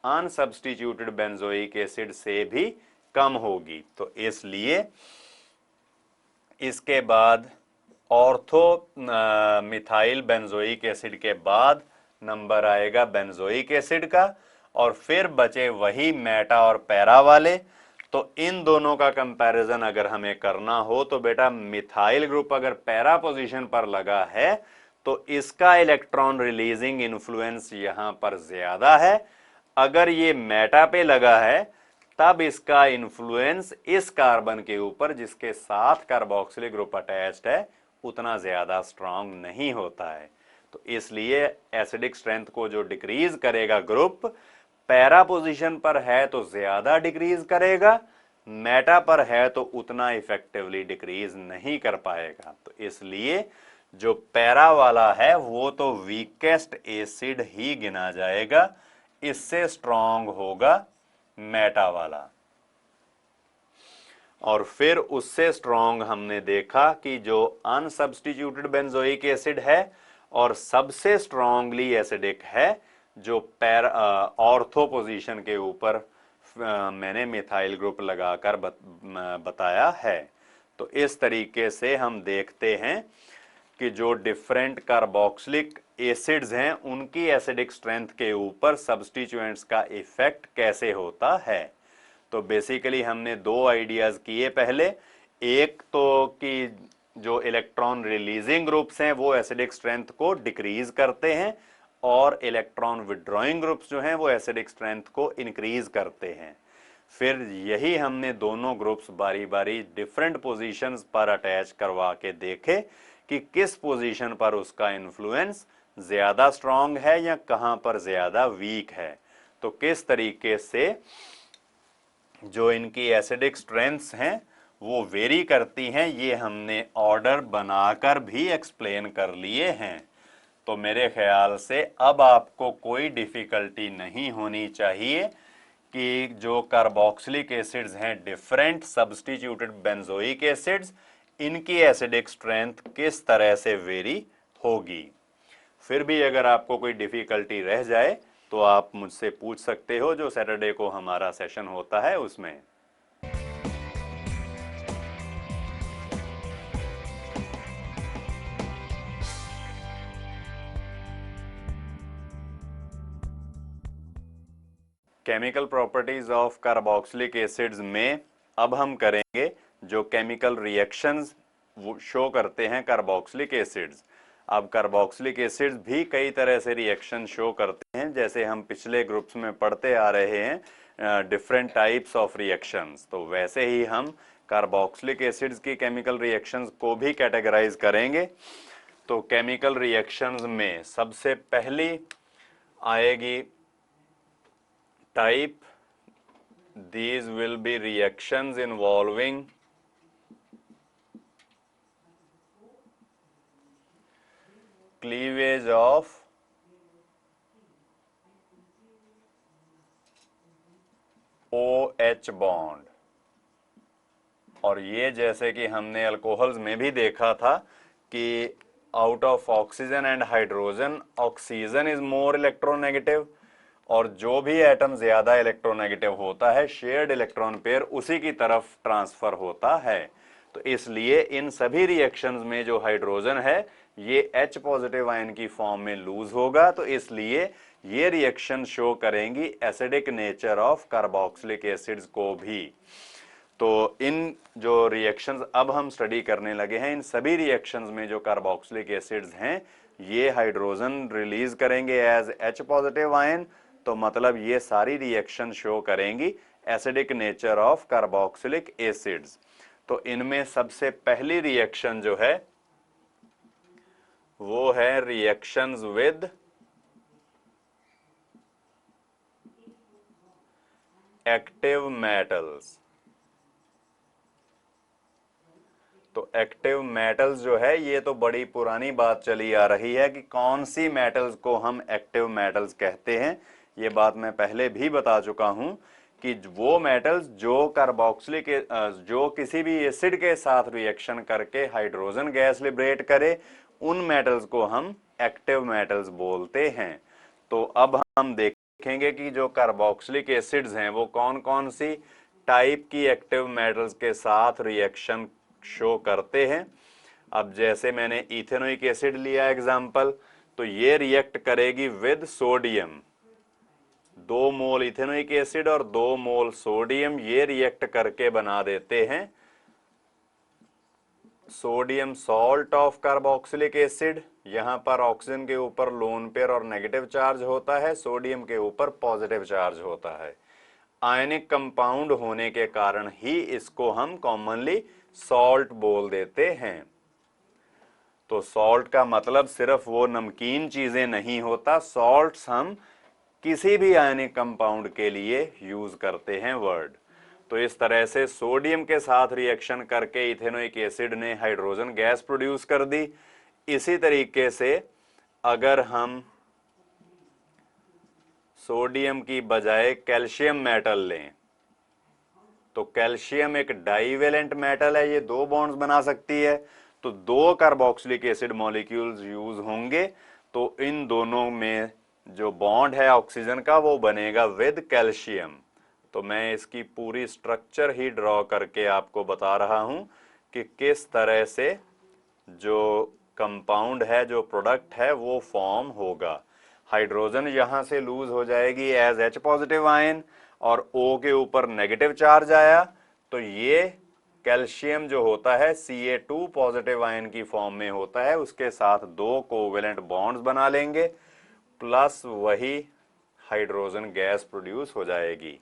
Speaker 1: अनसब्स्टिट्यूटेड बेंजोइक एसिड से भी कम होगी। तो इसलिए इसके बाद ऑर्थो मिथाइल बेंजोइक एसिड के बाद नंबर आएगा बेंजोइक एसिड का, और फिर बचे वही मेटा और पैरा वाले। तो इन दोनों का कंपैरिजन अगर हमें करना हो तो बेटा मिथाइल ग्रुप अगर पैरा पोजीशन पर लगा है तो इसका इलेक्ट्रॉन रिलीजिंग इन्फ्लुएंस यहां पर ज्यादा है। अगर ये मेटा पे लगा है तब इसका इन्फ्लुएंस इस कार्बन के ऊपर जिसके साथ कार्बोक्सिलिक ग्रुप अटैच्ड है उतना ज्यादा स्ट्रांग नहीं होता है। तो इसलिए एसिडिक स्ट्रेंथ को जो डिक्रीज करेगा ग्रुप पैरा पोजीशन पर है तो ज्यादा डिक्रीज करेगा, मेटा पर है तो उतना इफेक्टिवली डिक्रीज नहीं कर पाएगा। तो इसलिए जो पैरा वाला है वो तो वीकेस्ट एसिड ही गिना जाएगा, इससे स्ट्रांग होगा मेटा वाला। और फिर उससे स्ट्रांग हमने देखा कि जो अनसब्स्टिट्यूटेड बेंजोइक एसिड है, और सबसे स्ट्रांगली एसिडिक है जो ऑर्थो पोजीशन के ऊपर मैंने मिथाइल ग्रुप लगाकर बताया है। तो इस तरीके से हम देखते हैं कि जो डिफरेंट कार्बोक्सिलिक एसिड्स हैं उनकी एसिडिक स्ट्रेंथ के ऊपर सब्स्टिट्यूएंट्स का इफेक्ट कैसे होता है। तो बेसिकली हमने 2 आइडियाज किए पहले, एक तो कि जो इलेक्ट्रॉन रिलीजिंग ग्रुप्स हैं वो एसिडिक स्ट्रेंथ को डिक्रीज करते हैं, और इलेक्ट्रॉन विड्रॉइंग ग्रुप्स जो हैं वो एसिडिक स्ट्रेंथ को इंक्रीज करते हैं। फिर यही हमने दोनों ग्रुप्स बारी बारी डिफरेंट पोजीशंस पर अटैच करवा के देखे कि किस पोजीशन पर उसका इन्फ्लुएंस ज्यादा स्ट्रांग है या कहां पर ज्यादा वीक है। तो किस तरीके से जो इनकी एसिडिक स्ट्रेंथ्स हैं वो वेरी करती हैं, ये हमने ऑर्डर बनाकर भी एक्सप्लेन कर लिए हैं। तो मेरे ख्याल से अब आपको कोई डिफिकल्टी नहीं होनी चाहिए कि जो कार्बोक्सिलिक एसिड्स हैं डिफरेंट सब्स्टिट्यूटेड बेंजोइक एसिड्स, इनकी एसिडिक स्ट्रेंथ किस तरह से वेरी होगी। फिर भी अगर आपको कोई डिफिकल्टी रह जाए तो आप मुझसे पूछ सकते हो, जो सैटरडे को हमारा सेशन होता है उसमें। Chemical properties of carboxylic acids में अब हम करेंगे जो केमिकल रिएक्शंस शो करते हैं कार्बोक्सिलिक एसिड्स। अब कार्बोक्सिलिक एसिड्स भी कई तरह से रिएक्शन शो करते हैं, जैसे हम पिछले ग्रुप्स में पढ़ते आ रहे हैं डिफरेंट टाइप्स ऑफ रिएक्शंस। तो वैसे ही हम कार्बोक्सिलिक एसिड्स की केमिकल रिएक्शंस को भी कैटेगराइज करेंगे। तो केमिकल रिएक्शंस में सबसे पहली आएगी type these will be reactions involving cleavage of OH bond. और ये जैसे कि हमने अल्कोहल्स में भी देखा था कि out of oxygen and hydrogen oxygen is more electronegative, और जो भी एटम ज्यादा इलेक्ट्रोनेगेटिव होता है शेयर्ड इलेक्ट्रॉन पेयर उसी की तरफ ट्रांसफर होता है। तो इसलिए इन सभी रिएक्शंस में जो हाइड्रोजन है ये H पॉजिटिव आयन की फॉर्म में लूज होगा, तो इसलिए ये रिएक्शन शो करेंगी acidic nature of carboxylic acids को भी। तो इन जो रिएक्शंस अब हम स्टडी करने लगे हैं, इन सभी रिएक्शंस में जो कार्बोक्सिलिक एसिड्स हैं ये हाइड्रोजन रिलीज करेंगे एज H पॉजिटिव आयन। तो मतलब ये सारी रिएक्शन शो करेंगी acidic nature of carboxylic acids. तो इनमें सबसे पहली रिएक्शन जो है वो है रिएक्शंस विद एक्टिव मेटल्स। तो एक्टिव मेटल्स जो है ये तो बड़ी पुरानी बात चली आ रही है कि कौन सी मेटल्स को हम एक्टिव मेटल्स कहते हैं। ये बात मैं पहले भी बता चुका हूं कि वो मेटल्स जो कार्बोक्सिलिक जो किसी भी एसिड के साथ रिएक्शन करके हाइड्रोजन गैस लिबरेट करे उन मेटल्स को हम एक्टिव मेटल्स बोलते हैं। तो अब हम देखेंगे कि जो कार्बोक्सिलिक एसिड्स हैं वो कौन कौन सी टाइप की एक्टिव मेटल्स के साथ रिएक्शन शो करते हैं। अब जैसे मैंने इथेनोइक एसिड लिया एग्जांपल, तो ये रिएक्ट करेगी with sodium. 2 mole ethanoic acid और 2 मोल सोडियम ये रिएक्ट करके बना देते हैं sodium salt of carboxylic acid. यहां पर ऑक्सीजन के ऊपर लोन पेयर और नेगेटिव चार्ज होता है, सोडियम के ऊपर पॉजिटिव चार्ज होता है। आयनिक कंपाउंड होने के कारण ही इसको हम कॉमनली सॉल्ट बोल देते हैं। तो सॉल्ट का मतलब सिर्फ वो नमकीन चीजें नहीं होता, सॉल्ट्स हम किसी भी आयनिक कंपाउंड के लिए यूज करते हैं वर्ड। तो इस तरह से सोडियम के साथ रिएक्शन करके इथेनोइक एसिड ने हाइड्रोजन गैस प्रोड्यूस कर दी। इसी तरीके से अगर हम सोडियम की बजाय कैल्शियम मेटल लें तो कैल्शियम एक डाइवेलेंट मेटल है, ये 2 बॉन्ड्स बना सकती है, तो 2 कार्बोक्सिलिक एसिड मॉलिक्यूल्स यूज होंगे। तो इन दोनों में जो बॉन्ड है ऑक्सीजन का वो बनेगा विद कैल्शियम। तो मैं इसकी पूरी स्ट्रक्चर ही ड्रॉ करके आपको बता रहा हूं कि किस तरह से जो कंपाउंड है, जो प्रोडक्ट है वो फॉर्म होगा। हाइड्रोजन यहां से लूज हो जाएगी एज H पॉजिटिव आयन और O के ऊपर नेगेटिव चार्ज आया, तो ये कैल्शियम जो होता है Ca2 पॉजिटिव आयन की फॉर्म में होता है, उसके साथ 2 कोवेलेंट बॉन्ड्स बना लेंगे प्लस वही हाइड्रोजन गैस प्रोड्यूस हो जाएगी।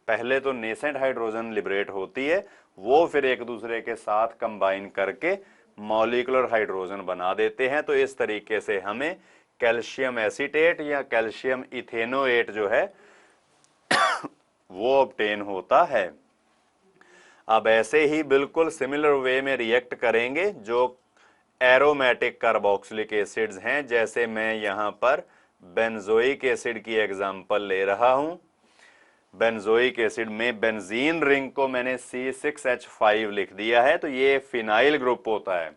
Speaker 1: पहले तो नेसेंट हाइड्रोजन लिबरेट होती है, वो फिर एक दूसरे के साथ कंबाइन करके मॉलिक्यूलर हाइड्रोजन बना देते हैं। तो इस तरीके से हमें कैल्शियम एसीटेट या कैल्शियम इथेनोएट जो है वो ऑब्टेन होता है। अब ऐसे ही बिल्कुल सिमिलर वे में रिएक्ट करेंगे जो एरोमेटिक कार्बोक्सिलिक एसिड्स हैं, जैसे मैं यहां पर बेंजोइक एसिड की एग्जांपल ले रहा हूं। बेंजोइक एसिड में बेंजीन रिंग को मैंने C6H5 लिख दिया है, तो ये फिनाइल ग्रुप होता है।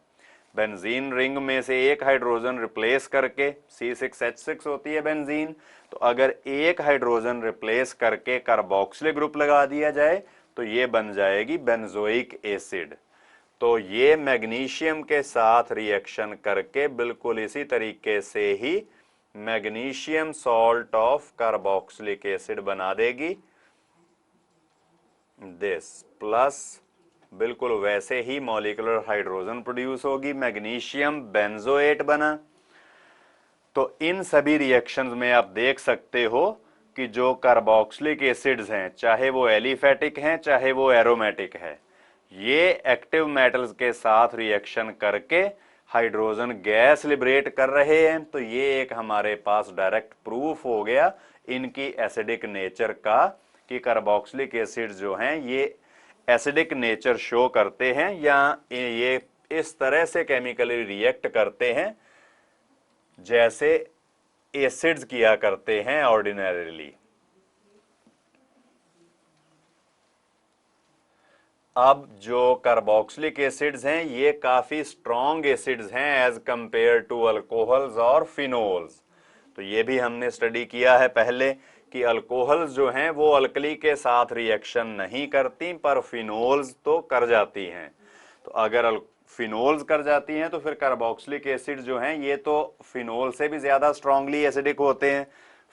Speaker 1: बेंजीन रिंग में से एक हाइड्रोजन रिप्लेस करके C6H6 होती है बेंजीन, तो अगर एक हाइड्रोजन रिप्लेस करके कार्बोक्सिलिक ग्रुप लगा दिया जाए तो ये बन जाएगी बेंजोइक एसिड। तो ये मैग्नीशियम के साथ रिएक्शन करके बिल्कुल इसी तरीके से ही magnesium salt of carboxylic acid बना देगी दिस, प्लस बिल्कुल वैसे ही मॉलिक्यूलर हाइड्रोजन प्रोड्यूस होगी, मैग्नीशियम बेंजोएट बना। तो इन सभी रिएक्शंस में आप देख सकते हो कि जो कार्बोक्सिलिक एसिड्स हैं, चाहे वो एलिफेटिक हैं चाहे वो एरोमेटिक है, ये एक्टिव मेटल्स के साथ रिएक्शन करके हाइड्रोजन गैस लिबरेट कर रहे हैं। तो ये एक हमारे पास डायरेक्ट प्रूफ हो गया इनकी एसिडिक नेचर का कि कार्बोक्सिलिक एसिड जो हैं ये एसिडिक नेचर शो करते हैं या ये इस तरह से केमिकली रिएक्ट करते हैं जैसे एसिड्स किया करते हैं ऑर्डिनरीली। अब जो कार्बोक्सिलिक एसिड्स हैं ये काफी स्ट्रॉन्ग एसिड्स हैं एज कंपेयर टू अल्कोहल्स और फिनोल्स। तो ये भी हमने स्टडी किया है पहले कि अल्कोहल्स जो हैं वो अल्कली के साथ रिएक्शन नहीं करती, पर फिनोल्स तो कर जाती हैं। तो अगर फिनोल्स कर जाती हैं तो फिर कार्बोक्सिलिक एसिड जो हैं ये तो फिनोल से भी ज्यादा स्ट्रांगली एसिडिक होते हैं,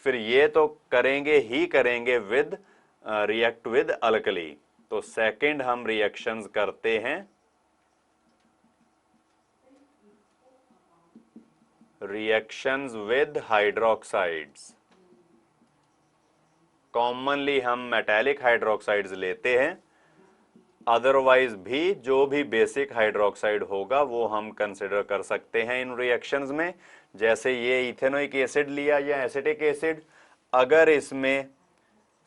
Speaker 1: फिर ये तो करेंगे ही करेंगे विद रिएक्ट विद अल्कली। तो सेकंड हम रिएक्शंस करते हैं रिएक्शंस विद हाइड्रोक्साइड्स। कॉमनली हम मेटालिक हाइड्रोक्साइड्स लेते हैं, अदरवाइज भी जो भी बेसिक हाइड्रोक्साइड होगा वो हम कंसिडर कर सकते हैं इन रिएक्शंस में। जैसे ये इथेनोइक एसिड लिया या एसिटिक एसिड, अगर इसमें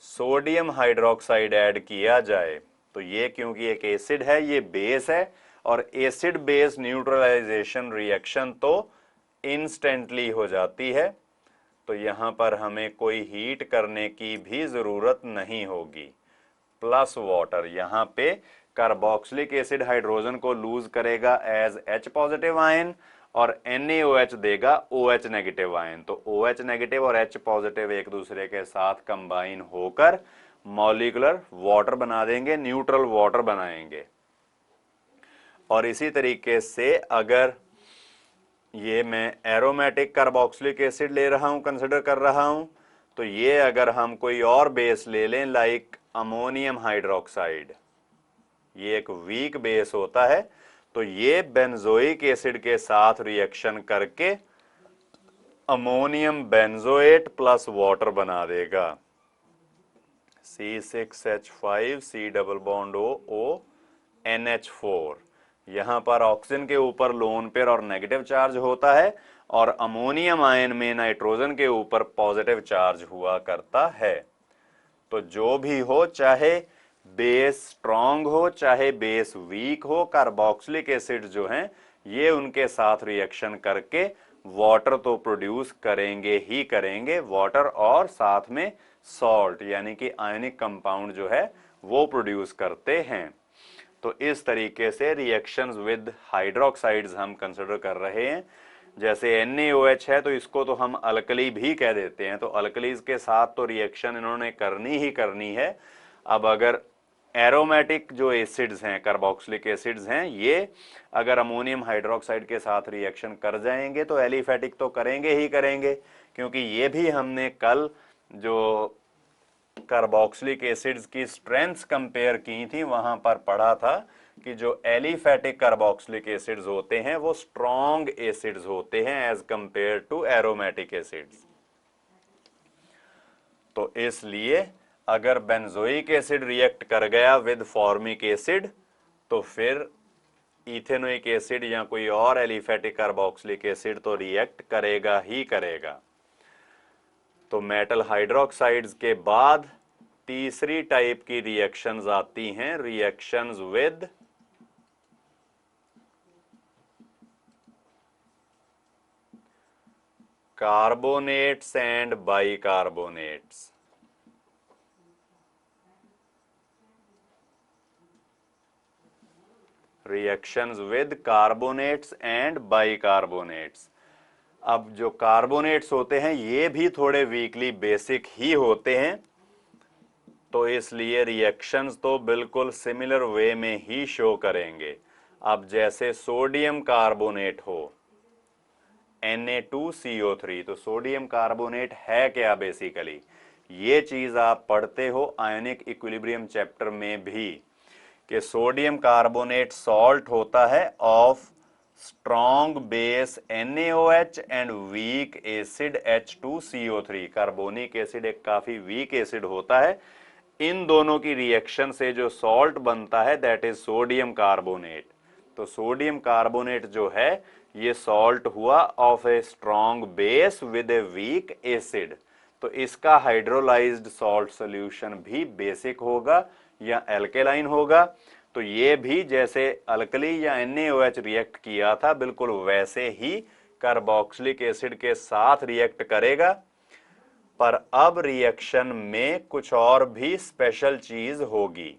Speaker 1: सोडियम हाइड्रोक्साइड ऐड किया जाए तो ये क्योंकि एक एसिड है ये बेस है, और एसिड बेस न्यूट्रलाइजेशन रिएक्शन तो इंस्टेंटली हो जाती है, तो यहां पर हमें कोई हीट करने की भी जरूरत नहीं होगी। प्लस वाटर, यहाँ पे कार्बोक्सिलिक एसिड हाइड्रोजन को लूज करेगा एज H पॉजिटिव आयन और NaOH देगा OH नेगेटिव आयन। तो OH नेगेटिव और H पॉजिटिव एक दूसरे के साथ कंबाइन होकर मॉलिक्यूलर वाटर बना देंगे, न्यूट्रल वाटर बनाएंगे। और इसी तरीके से अगर ये मैं एरोमेटिक कार्बोक्सिलिक एसिड ले रहा हूं, कंसिडर कर रहा हूं, तो ये अगर हम कोई और बेस ले लें लाइक अमोनियम हाइड्रोक्साइड, ये एक वीक बेस होता है, तो ये बेंजोइक एसिड के साथ रिएक्शन करके अमोनियम बेंजोएट प्लस वाटर बना देगा, C6H5 C double bond O NH4। यहां पर ऑक्सीजन के ऊपर लोन पेयर और नेगेटिव चार्ज होता है और अमोनियम आयन में नाइट्रोजन के ऊपर पॉजिटिव चार्ज हुआ करता है। तो जो भी हो, चाहे बेस स्ट्रॉन्ग हो चाहे बेस वीक हो, कार्बोक्सिलिक एसिड जो हैं ये उनके साथ रिएक्शन करके वाटर तो प्रोड्यूस करेंगे ही करेंगे, वाटर और साथ में सॉल्ट यानी कि आयनिक कंपाउंड जो है वो प्रोड्यूस करते हैं। तो इस तरीके से रिएक्शंस विद हाइड्रोक्साइड्स हम कंसिडर कर रहे हैं। जैसे NaOH है तो इसको तो हम अल्कली भी कह देते हैं, तो अल्कलीज के साथ तो रिएक्शन इन्होंने करनी ही करनी है। अब अगर एरोमेटिक जो एसिड्स हैं, कार्बोक्सिलिक एसिड्स हैं, ये अगर अमोनियम हाइड्रोक्साइड के साथ रिएक्शन कर जाएंगे तो एलिफेटिक तो करेंगे ही करेंगे, क्योंकि ये भी हमने कल जो कार्बोक्सिलिक एसिड्स की स्ट्रेंथ्स कंपेयर की थी वहां पर पढ़ा था कि जो एलिफेटिक कार्बोक्सिलिक एसिड्स होते हैं वो स्ट्रॉन्ग एसिड्स होते हैं as compare to aromatic acids. तो इसलिए अगर बेंजोइक एसिड रिएक्ट कर गया विद फॉर्मिक एसिड तो फिर इथेनोइक एसिड या कोई और एलिफेटिक कार्बोक्सिलिक एसिड तो रिएक्ट करेगा ही करेगा। तो मेटल हाइड्रोक्साइड्स के बाद तीसरी टाइप की रिएक्शंस आती हैं, reactions with carbonates and bicarbonates. Reactions with carbonates and bicarbonates. अब जो कार्बोनेट्स होते हैं ये भी थोड़े वीकली बेसिक ही होते हैं, तो इसलिए रिएक्शंस तो बिल्कुल सिमिलर वे में ही शो करेंगे। अब जैसे सोडियम कार्बोनेट हो Na2CO3, तो सोडियम कार्बोनेट है क्या बेसिकली, ये चीज आप पढ़ते हो आयोनिक इक्विलिब्रियम चैप्टर में भी कि सोडियम कार्बोनेट सॉल्ट होता है of strong base NaOH and weak acid H2CO3। Carbonic acid एक काफी वीक एसिड होता है, इन दोनों की रिएक्शन से जो सॉल्ट बनता है दैट इज सोडियम कार्बोनेट। तो सोडियम कार्बोनेट जो है ये सॉल्ट हुआ of a strong base with a weak acid. तो इसका हाइड्रोलाइज्ड सॉल्ट सॉल्यूशन भी बेसिक होगा या एल्केलाइन होगा। तो ये भी जैसे अल्कली या NaOH रिएक्ट किया था बिल्कुल वैसे ही कार्बोक्सिलिक एसिड के साथ रिएक्ट करेगा। पर अब रिएक्शन में कुछ और भी स्पेशल चीज होगी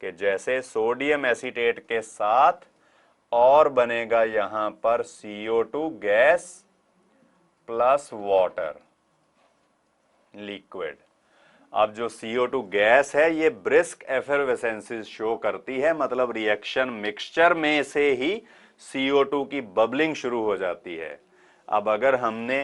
Speaker 1: कि जैसे सोडियम एसीटेट के साथ और बनेगा यहां पर CO2 gas plus water liquid. अब जो CO2 गैस है ये ब्रिस्क एफरवेसेंस शो करती है, मतलब रिएक्शन मिक्सचर में से ही CO2 की बबलिंग शुरू हो जाती है। अब अगर हमने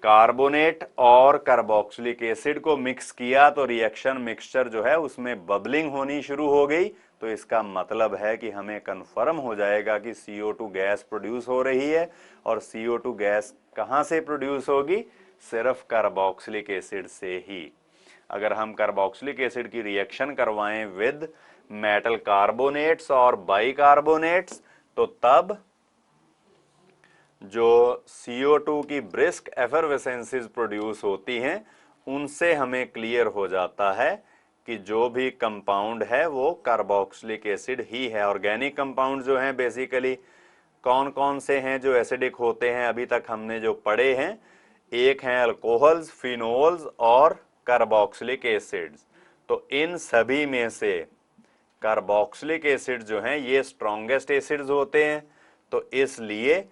Speaker 1: कार्बोनेट और कार्बोक्सिलिक एसिड को मिक्स किया तो रिएक्शन मिक्सचर जो है उसमें बबलिंग होनी शुरू हो गई, तो इसका मतलब है कि हमें कंफर्म हो जाएगा कि CO2 गैस प्रोड्यूस हो रही है। और CO2 गैस कहां से प्रोड्यूस होगी? सिर्फ कार्बोक्सिलिक एसिड से ही। अगर हम कार्बोक्सिलिक एसिड की रिएक्शन करवाएं विद मेटल कार्बोनेट्स और बाइकार्बोनेट्स तो तब जो CO2 की ब्रिस्क एफरवेसेंसेस प्रोड्यूस होती हैं उनसे हमें क्लियर हो जाता है कि जो भी कंपाउंड है वो कार्बोक्सिलिक एसिड ही है। ऑर्गेनिक कंपाउंड जो हैं बेसिकली कौन कौन से हैं जो एसिडिक होते हैं अभी तक हमने जो पढ़े हैं, एक हैं अल्कोहल्स, फिनोल्स और कार्बोक्सिलिक एसिड्स। तो इन सभी में से कार्बोक्सिलिक एसिड जो हैं ये स्ट्रॉन्गेस्ट एसिड्स होते हैं। तो इसलिए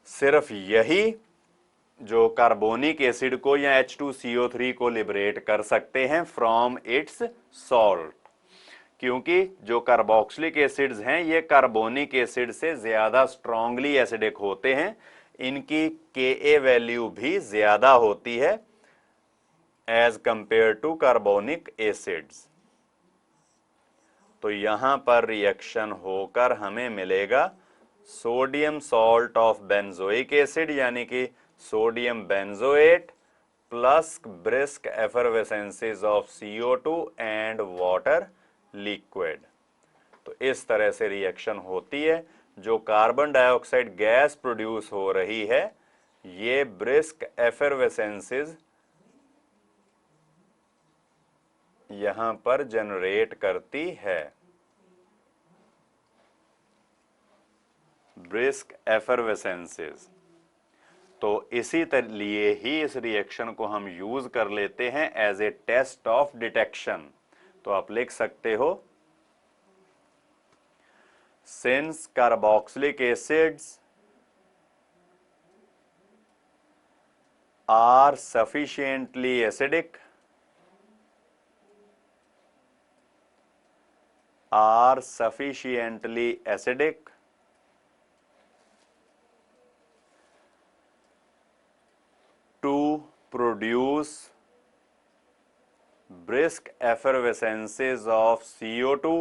Speaker 1: सिर्फ यही जो कार्बोनिक एसिड को या H2CO3 को लिबरेट कर सकते हैं फ्रॉम इट्स सॉल्ट, क्योंकि जो कार्बोक्सिलिक एसिड्स हैं ये कार्बोनिक एसिड से ज्यादा स्ट्रांगली एसिडिक होते हैं, इनकी Ka वैल्यू भी ज्यादा होती है as compare to carbonic acids. तो यहां पर रिएक्शन होकर हमें मिलेगा sodium salt of benzoic acid यानी कि sodium benzoate plus brisk effervescences of CO2 and water liquid. तो इस तरह से रिएक्शन होती है। जो कार्बन डाइऑक्साइड गैस प्रोड्यूस हो रही है ये ब्रिस्क एफरवेसेंसेस यहां पर जनरेट करती है। ब्रिस्क एफरवेसेंसेस। तो इसी लिए ही इस रिएक्शन को हम यूज कर लेते हैं as a test of detection. तो आप लिख सकते हो since carboxylic acids are sufficiently acidic to produce brisk effervescences of CO2,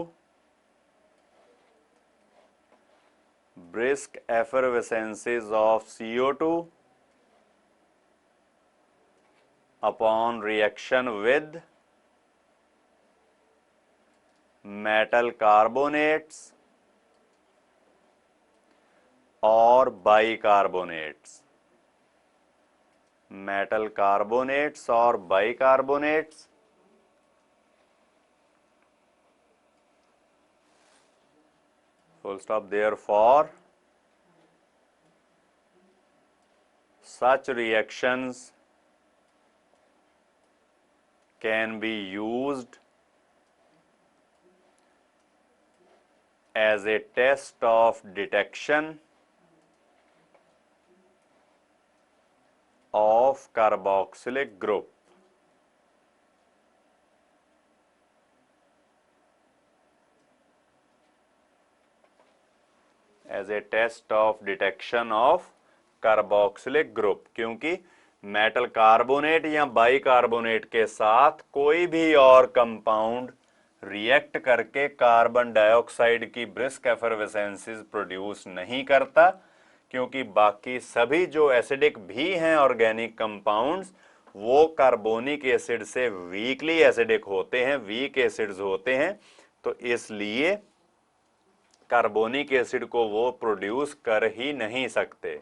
Speaker 1: upon reaction with metal carbonates or bicarbonates। metal carbonates or bicarbonates full stop। therefore such reactions can be used as a test of detection of carboxylic group। as a test of detection of carboxylic group, क्योंकि मेटल कार्बोनेट या बाइकार्बोनेट के साथ कोई भी और कंपाउंड रिएक्ट करके कार्बन डाइऑक्साइड की ब्रिस्क एफरवेसेंसेस प्रोड्यूस नहीं करता, क्योंकि बाकी सभी जो एसिडिक भी हैं ऑर्गेनिक कंपाउंड्स वो कार्बोनिक एसिड से वीकली एसिडिक होते हैं, वीक एसिड्स होते हैं। तो इसलिए कार्बोनिक एसिड को वो प्रोड्यूस कर ही नहीं सकते।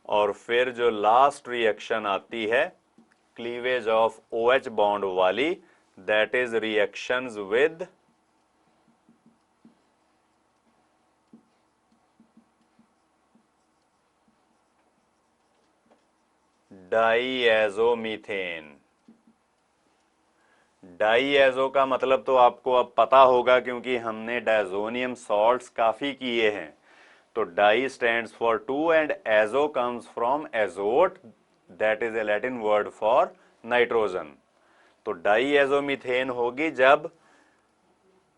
Speaker 1: और फिर जो लास्ट रिएक्शन आती है क्लीवेज ऑफ OH बॉन्ड वाली, दैट इज रिएक्शंस विद डाईएजोमीथेन। डाईएजो का मतलब तो आपको अब पता होगा क्योंकि हमने डायजोनियम सॉल्ट्स काफी किए हैं। तो di stands for two and azo comes from azote, that is a Latin word for nitrogen. तो डाईएजोमीथेन होगी जब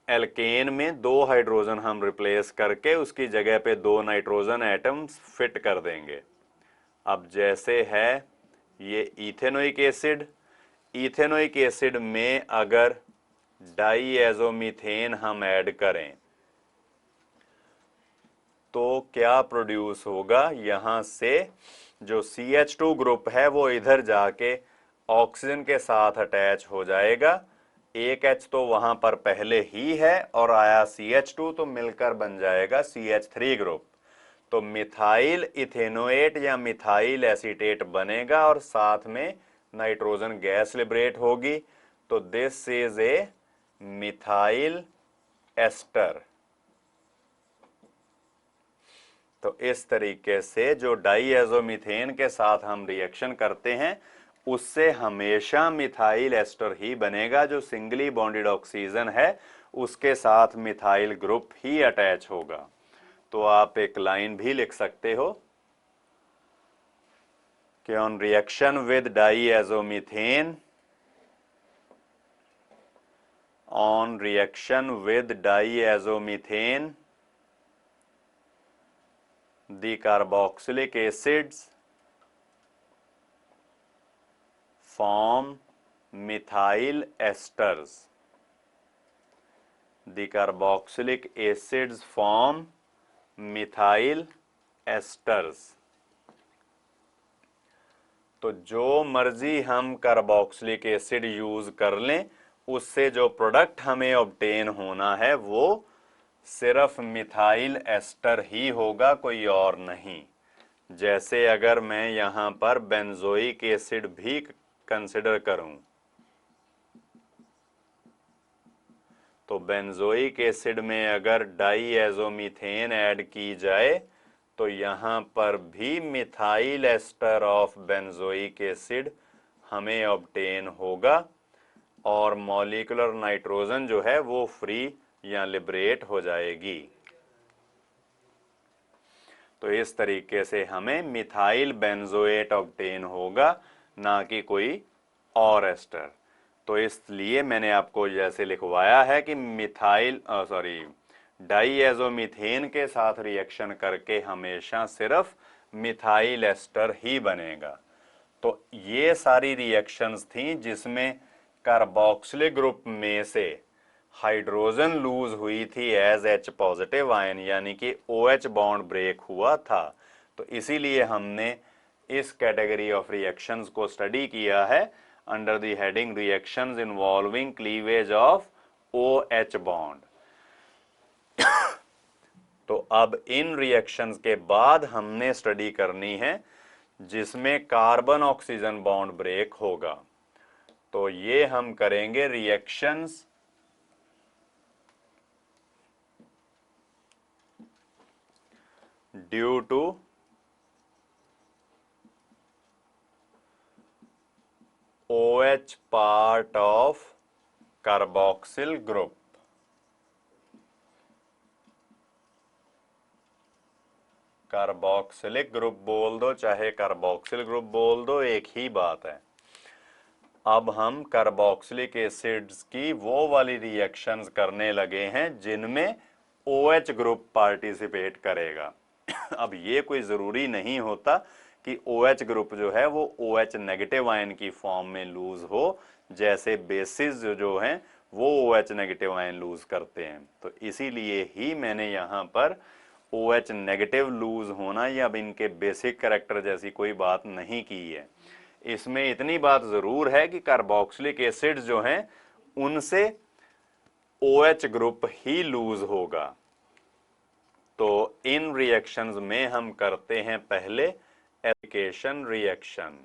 Speaker 1: एल्केन में 2 हाइड्रोजन हम रिप्लेस करके उसकी जगह पे 2 नाइट्रोजन एटम्स फिट कर देंगे। अब जैसे है ये इथेनोइक एसिड, इथेनोइक एसिड में अगर डाईएजोमीथेन हम ऐड करें तो क्या प्रोड्यूस होगा, यहां से जो CH2 ग्रुप है वो इधर जाके ऑक्सीजन के साथ अटैच हो जाएगा। एक H तो वहां पर पहले ही है और आया CH2 तो मिलकर बन जाएगा CH3 ग्रुप। तो मिथाइल इथेनोएट या मिथाइल एसीटेट बनेगा और साथ में नाइट्रोजन गैस लिबरेट होगी। तो this is a methyl ester. तो इस तरीके से जो डाईएजोमीथेन के साथ हम रिएक्शन करते हैं उससे हमेशा मिथाइल एस्टर ही बनेगा। जो सिंगली बॉन्डेड ऑक्सीजन है उसके साथ मिथाइल ग्रुप ही अटैच होगा। तो आप एक लाइन भी लिख सकते हो कि on reaction with diazomethane, on reaction with diazomethane the carboxylic acids form methyl esters. The carboxylic acids form methyl esters. तो जो मर्जी हम कार्बोक्सिलिक एसिड यूज कर लें उससे जो प्रोडक्ट हमें ऑब्टेन होना है वो सिर्फ मिथाइल एस्टर ही होगा, कोई और नहीं। जैसे अगर मैं यहां पर बेंजोइक एसिड भी कंसिडर करूं तो बेंजोइक एसिड में अगर डाईएजोमीथेन ऐड की जाए तो यहां पर भी methyl ester of benzoic acid हमें ऑब्टेन होगा और मॉलिक्यूलर नाइट्रोजन जो है वो फ्री या लिबरेट हो जाएगी। तो इस तरीके से हमें मिथाइल बेंजोएट ऑब्टेन होगा, ना कि कोई और एस्टर। तो इसलिए मैंने आपको जैसे लिखवाया है कि डाईएजोमीथेन के साथ रिएक्शन करके हमेशा सिर्फ मिथाइल एस्टर ही बनेगा। तो ये सारी रिएक्शंस थी जिसमें कार्बोक्सिलिक ग्रुप में से हाइड्रोजन लूज हुई थी एज H पॉजिटिव आयन, यानी कि OH बॉन्ड ब्रेक हुआ था। तो इसीलिए हमने इस कैटेगरी ऑफ रिएक्शंस को स्टडी किया है under the heading reactions involving cleavage of OH bond. तो अब इन रिएक्शंस के बाद हमने स्टडी करनी है जिसमें कार्बन ऑक्सीजन बॉन्ड ब्रेक होगा। तो ये हम करेंगे reactions due to OH part of carboxyl group. Carboxylic group बोल दो चाहे कार्बोक्सिल ग्रुप बोल दो, एक ही बात है। अब हम कार्बोक्सिलिक एसिड्स की वो वाली रिएक्शंस करने लगे हैं जिनमें OH ग्रुप पार्टिसिपेट करेगा। अब ये कोई ज़रूरी नहीं होता कि OH ग्रुप जो है वो OH नेगेटिव आयन की फॉर्म में लूज हो, जैसे बेसिस जो हैं वो OH नेगेटिव आयन लूज करते हैं। तो इसीलिए ही मैंने यहाँ पर OH नेगेटिव लूज होना या अब इनके बेसिक कैरेक्टर जैसी कोई बात नहीं की है। इसमें इतनी बात ज़रूर है कि कार्बोक्सिलिक एसिड जो हैं उनसे OH ग्रुप ही लूज होगा। तो इन रिएक्शंस में हम करते हैं पहले एप्लीकेशन रिएक्शन।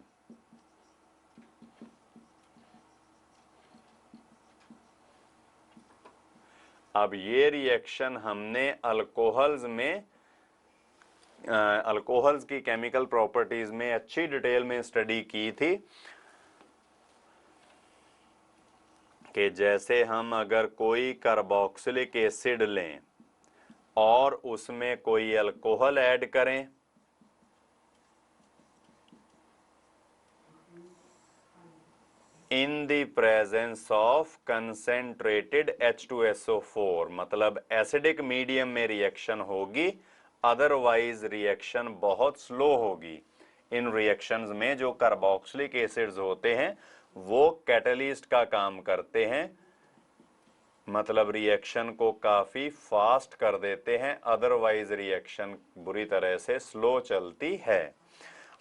Speaker 1: अब ये रिएक्शन हमने अल्कोहल्स में अल्कोहल्स की केमिकल प्रॉपर्टीज में अच्छी डिटेल में स्टडी की थी कि जैसे हम अगर कोई कार्बोक्सिलिक एसिड लें और उसमें कोई अल्कोहल ऐड करें इन the presence of concentrated H2SO4, मतलब एसिडिक मीडियम में रिएक्शन होगी, अदरवाइज रिएक्शन बहुत स्लो होगी। इन रिएक्शंस में जो कार्बोक्सिलिक एसिड्स होते हैं वो कैटलिस्ट का काम करते हैं, मतलब रिएक्शन को काफी फास्ट कर देते हैं, अदरवाइज रिएक्शन बुरी तरह से स्लो चलती है।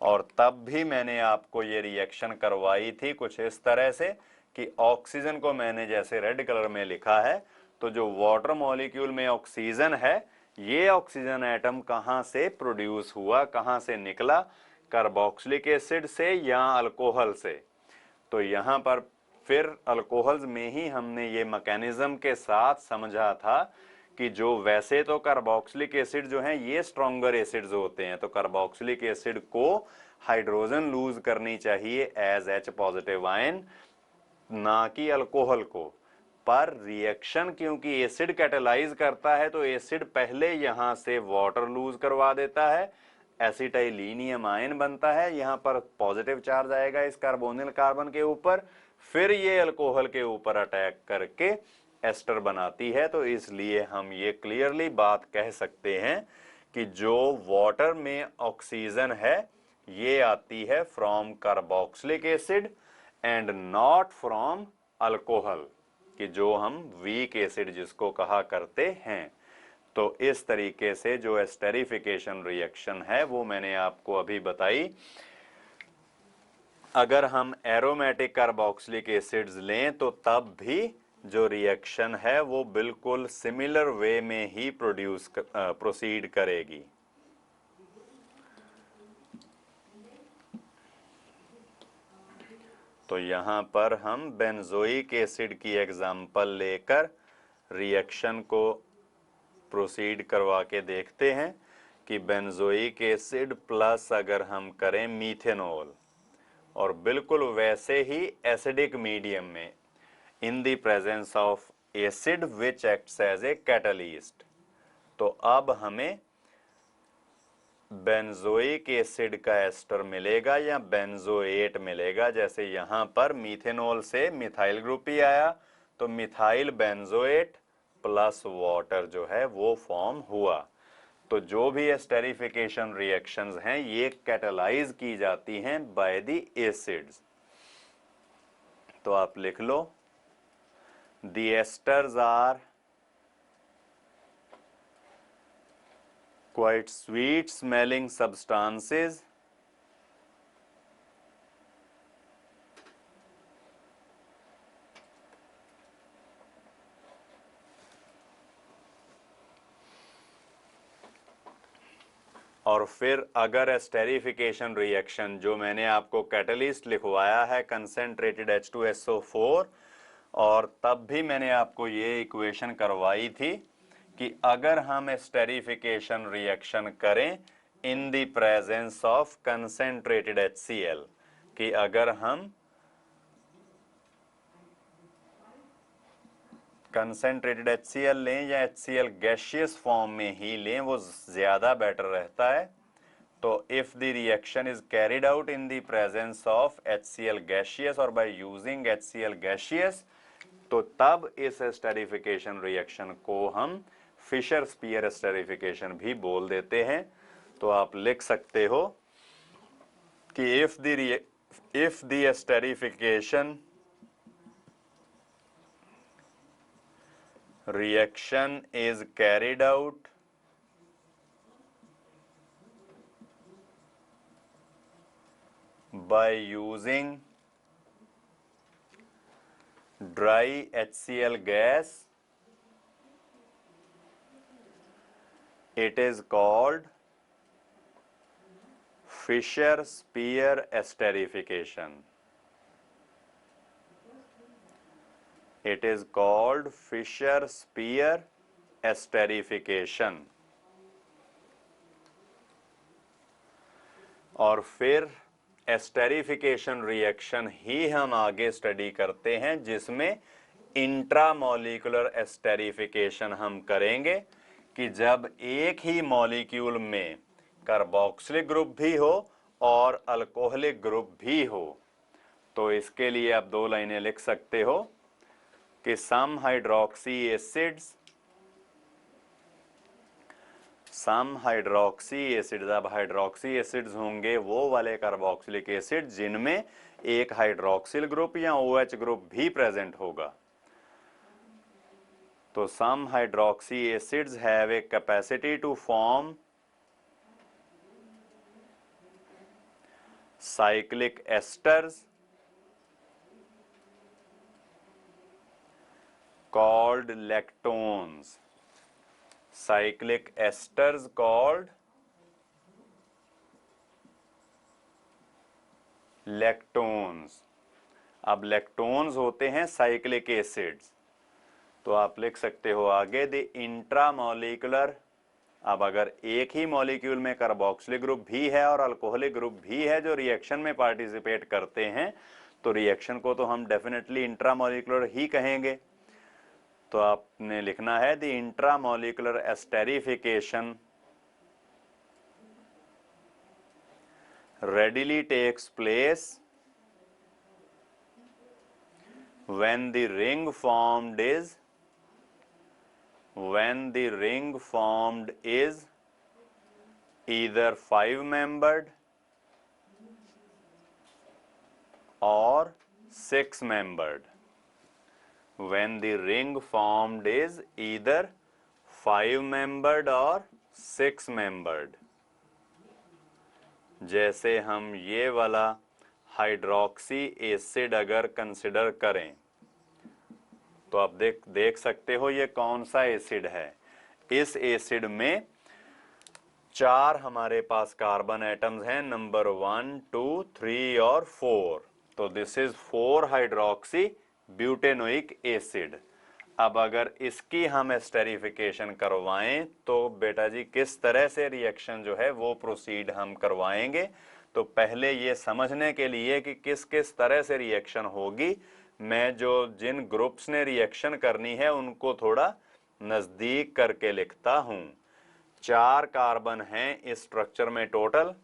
Speaker 1: और तब भी मैंने आपको ये रिएक्शन करवाई थी कुछ इस तरह से कि ऑक्सीजन को मैंने जैसे रेड कलर में लिखा है, तो जो वाटर मॉलिक्यूल में ऑक्सीजन है, ये ऑक्सीजन एटम कहाँ से प्रोड्यूस हुआ, कहाँ से निकला, कार्बोक्सिलिक एसिड से या अल्कोहल से। तो यहाँ पर फिर अल्कोहल्स में ही हमने ये मैकेनिज्म के साथ समझा था कि जो वैसे तो कार्बोक्सिलिक एसिड जो हैं ये स्ट्रॉन्गर एसिड्स होते हैं, तो कार्बोक्सिलिक एसिड को हाइड्रोजन लूज करनी चाहिए एज H पॉजिटिव आयन, ना कि अल्कोहल को। पर रिएक्शन क्योंकि एसिड कैटेलाइज करता है तो एसिड पहले यहां से वाटर लूज करवा देता है, एसिटाइलिनियम आयन बनता है, यहां पर पॉजिटिव चार्ज आएगा इस कार्बोनिल कार्बन के ऊपर, फिर ये अल्कोहल के ऊपर अटैक करके एस्टर बनाती है। तो इसलिए हम ये क्लियरली बात कह सकते हैं कि जो वाटर में ऑक्सीजन है ये आती है from carboxylic acid and not from alcohol, कि जो हम वीक एसिड जिसको कहा करते हैं। तो इस तरीके से जो एस्टेरिफिकेशन रिएक्शन है वो मैंने आपको अभी बताई। अगर हम एरोमेटिक कार्बोक्सिलिक एसिड्स लें तो तब भी जो रिएक्शन है वो बिल्कुल सिमिलर वे में ही प्रोसीड करेगी। तो यहां पर हम बेंजोइक एसिड की एग्जांपल लेकर रिएक्शन को प्रोसीड करवा के देखते हैं कि बेंजोइक एसिड प्लस अगर हम करें मीथेनॉल, और बिल्कुल वैसे ही एसिडिक मीडियम में in the presence of acid which acts as a catalyst, तो अब हमें बेंजोइक एसिड का एस्टर मिलेगा या बेंजोएट मिलेगा। जैसे यहां पर मीथेनॉल से मिथाइल ग्रुप ही आया, तो मिथाइल बेंजोएट प्लस वाटर जो है वो फॉर्म हुआ। तो जो भी एस्टेरिफिकेशन रिएक्शंस हैं ये कैटलाइज की जाती हैं बाय द एसिड्स। तो आप लिख लो, the esters are quite sweet smelling substances और फिर अगर एस्टेरिफिकेशन रिएक्शन जो मैंने आपको कैटलिस्ट लिखवाया है कंसेंट्रेटेड H2SO4, और तब भी मैंने आपको ये इक्वेशन करवाई थी कि अगर हम एस्टेरिफिकेशन रिएक्शन करें इन the presence of concentrated HCl, कि अगर हम कंसेंट्रेटेड HCl लें या HCl गैशियस फॉर्म में ही लें वो ज्यादा बेटर रहता है। तो if the reaction is carried out in the presence of HCl gaseous और बाय यूजिंग HCl गैशियस, तो तब इस एस्टेरिफिकेशन रिएक्शन को हम फिशर स्पीयर एस्टेरिफिकेशन भी बोल देते हैं। तो आप लिख सकते हो कि if the esterification reaction is carried out by using dry HCl gas, it is called Fischer-Spear esterification। It is called Fischer Speier esterification. और फिर एस्टेरिफिकेशन रिएक्शन ही हम आगे स्टडी करते हैं, जिसमें इंट्रामॉलिक्यूलर एस्टेरिफिकेशन हम करेंगे कि जब एक ही मॉलिक्यूल में कार्बोक्सिलिक ग्रुप भी हो और अल्कोहलिक ग्रुप भी हो। तो इसके लिए आप दो लाइनें लिख सकते हो कि सम हाइड्रोक्सी एसिड्स अब हाइड्रोक्सी एसिड्स होंगे वो वाले कार्बोक्सिलिक एसिड जिनमें एक हाइड्रोक्सिल ग्रुप या OH ग्रुप भी प्रेजेंट होगा। तो some hydroxy acids have a capacity to form cyclic esters called lactones. Cyclic esters called lactones. अब lactones होते हैं cyclic acids। तो आप लिख सकते हो आगे द इंट्रामॉलिक्यूलर। अब अगर एक ही मॉलिक्यूल में कार्बोक्सिलिक ग्रुप भी है और अल्कोहलिक ग्रुप भी है जो रिएक्शन में पार्टिसिपेट करते हैं, तो रिएक्शन को तो हम डेफिनेटली इंट्रामॉलिक्यूलर ही कहेंगे। तो आपने लिखना है the intramolecular esterification readily takes place when the ring formed is either 5-membered or 6-membered. When the ring formed is either 5-membered or 6-membered. जैसे हम ये वाला हाइड्रोक्सी एसिड अगर कंसिडर करें, तो आप देख सकते हो ये कौन सा एसिड है। इस एसिड में 4 हमारे पास कार्बन एटम्स हैं, नंबर 1, 2, 3 और 4। तो this is 4 hydroxy butanoic acid. अब अगर इसकी हम एस्टेरिफिकेशन करवाएं तो बेटा जी किस तरह से रिएक्शन जो है वो प्रोसीड हम करवाएंगे। तो पहले ये समझने के लिए कि किस किस तरह से रिएक्शन होगी, मैं जिन ग्रुप्स ने रिएक्शन करनी है उनको थोड़ा नजदीक करके लिखता हूं। 4 कार्बन हैं इस स्ट्रक्चर में टोटल,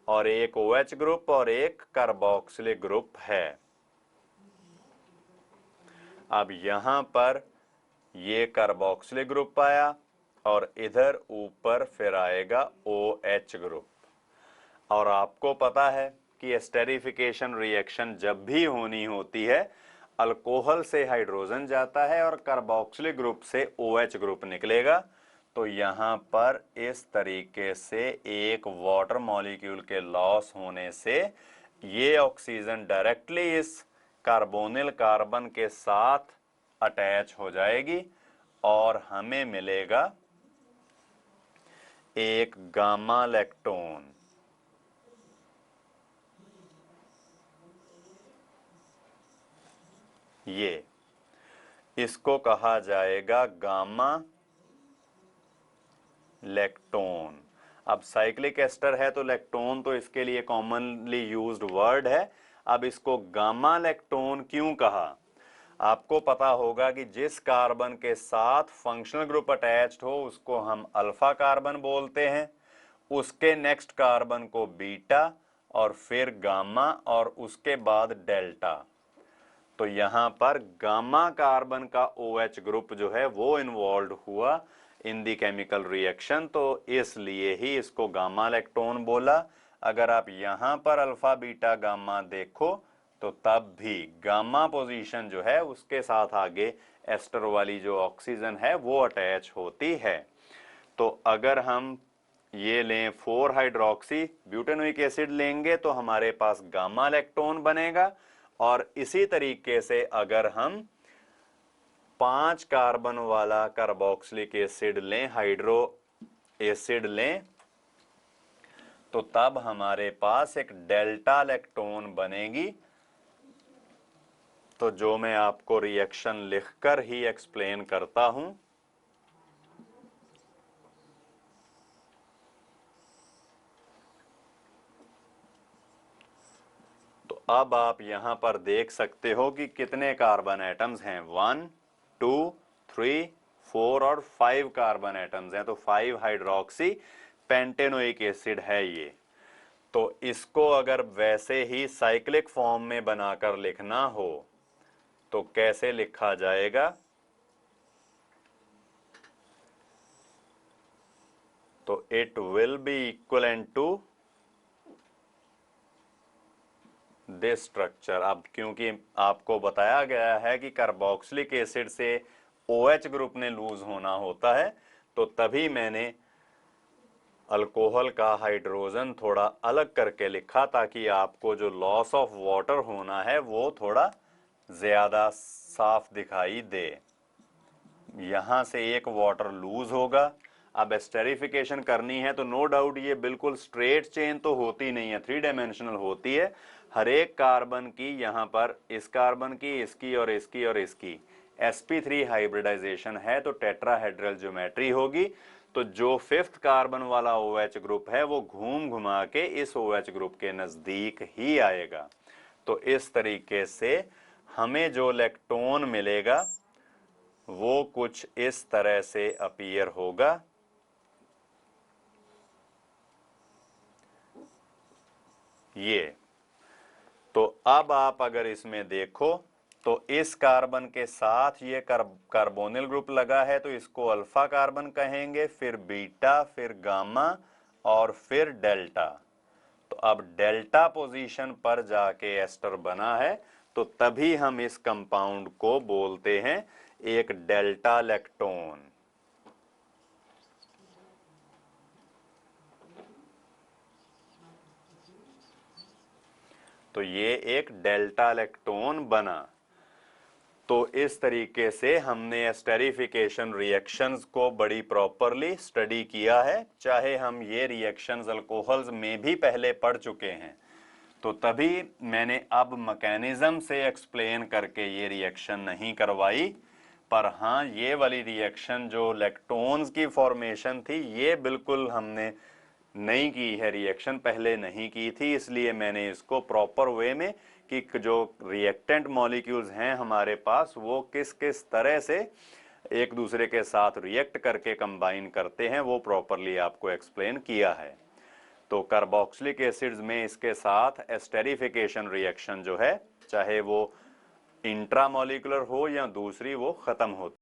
Speaker 1: और एक OH ग्रुप और एक कार्बोक्सिलिक ग्रुप है। अब यहां पर ये कार्बोक्सिलिक ग्रुप आया और इधर ऊपर फिर आएगा OH ग्रुप। और आपको पता है कि एस्टेरिफिकेशन रिएक्शन जब भी होनी होती है, अल्कोहल से हाइड्रोजन जाता है और कार्बोक्सिलिक ग्रुप से OH ग्रुप निकलेगा। तो यहाँ पर इस तरीके से एक वाटर मॉलिक्यूल के लॉस होने से ये ऑक्सीजन डायरेक्टली इस कार्बोनिल कार्बन के साथ अटैच हो जाएगी और हमें मिलेगा एक गामा लैक्टोन। ये इसको कहा जाएगा गामा लैक्टोन। अब साइक्लिक एस्टर है तो लैक्टोन तो इसके लिए कॉमनली यूज्ड वर्ड है। अब इसको गामा लैक्टोन क्यों कहा? आपको पता होगा कि जिस कार्बन के साथ फंक्शनल ग्रुप अटैच्ड हो उसको हम अल्फा कार्बन बोलते हैं, उसके नेक्स्ट कार्बन को बीटा और फिर गामा और उसके बाद डेल्टा। तो यहां पर गामा कार्बन का OH ग्रुप जो है वो इन्वॉल्व हुआ इन दी केमिकल रिएक्शन, तो इसलिए ही इसको गामा लैक्टोन बोला। अगर आप यहां पर अल्फा बीटा गामा देखो तो तब भी गामा पोजीशन जो है उसके साथ आगे एस्टर वाली जो ऑक्सीजन है वो अटैच होती है। तो अगर हम ये लें 4 हाइड्रोक्सी ब्यूटेनोइक एसिड लेंगे तो हमारे पास गामा लैक्टोन बनेगा। और इसी तरीके से अगर हम 5 कार्बन वाला कार्बोक्सिलिक एसिड लें, हाइड्रो एसिड लें, तो तब हमारे पास एक डेल्टा लैक्टोन बनेगी। तो जो मैं आपको रिएक्शन लिखकर ही एक्सप्लेन करता हूं। तो अब आप यहां पर देख सकते हो कि कितने कार्बन एटम्स हैं, 1 2 3 4 और 5 कार्बन एटम्स हैं। तो 5 हाइड्रोक्सी पेंटेनोइक एसिड है ये। तो इसको अगर वैसे ही साइक्लिक फॉर्म में बनाकर लिखना हो तो कैसे लिखा जाएगा? तो it will be equivalent to this structure. अब क्योंकि आपको बताया गया है कि कार्बोक्सिलिक एसिड से OH ग्रुप ने लूज होना होता है, तो तभी मैंने अल्कोहल का हाइड्रोजन थोड़ा अलग करके लिखा ताकि आपको जो लॉस ऑफ वाटर होना है वो थोड़ा ज्यादा साफ दिखाई दे। यहां से एक वाटर लूज होगा। अब एस्टेरिफिकेशन करनी है तो नो डाउट ये बिल्कुल स्ट्रेट चेन तो होती नहीं है, 3 डायमेंशनल होती है। हर एक कार्बन की यहाँ पर इस कार्बन की, इसकी और इसकी और इसकी sp3 हाइब्रिडाइजेशन है तो टेट्राहेड्रल ज्योमेट्री होगी। तो जो 5th कार्बन वाला OH ग्रुप है वो घूम घुमा के इस OH ग्रुप के नजदीक ही आएगा। तो इस तरीके से हमें जो इलेक्ट्रॉन मिलेगा वो कुछ इस तरह से अपीयर होगा। ये तो अब आप अगर इसमें देखो तो इस कार्बन के साथ ये कार्बोनिल ग्रुप लगा है तो इसको अल्फा कार्बन कहेंगे, फिर बीटा, फिर गामा और फिर डेल्टा। तो अब डेल्टा पोजीशन पर जाके एस्टर बना है तो तभी हम इस कंपाउंड को बोलते हैं एक डेल्टा लैक्टोन। तो ये एक डेल्टा लैक्टोन बना। तो इस तरीके से हमने एस्टेरिफिकेशन रिएक्शंस को बड़ी प्रॉपरली स्टडी किया है, चाहे हम ये रिएक्शंस अल्कोहल्स में भी पहले पढ़ चुके हैं। तो तभी मैंने अब मैकेनिज्म से एक्सप्लेन करके ये रिएक्शन नहीं करवाई। पर हाँ, ये वाली रिएक्शन जो लैक्टोन्स की फॉर्मेशन थी ये बिल्कुल हमने नहीं की है, रिएक्शन पहले नहीं की थी, इसलिए मैंने इसको प्रॉपर वे में कि जो रिएक्टेंट मॉलिक्यूल्स हैं हमारे पास वो किस किस तरह से एक दूसरे के साथ रिएक्ट करके कंबाइन करते हैं वो प्रॉपरली आपको एक्सप्लेन किया है। तो कार्बोक्सिलिक एसिड्स में इसके साथ एस्टेरिफिकेशन रिएक्शन जो है चाहे वो इंट्रामोलिकुलर हो या दूसरी, वो खत्म होती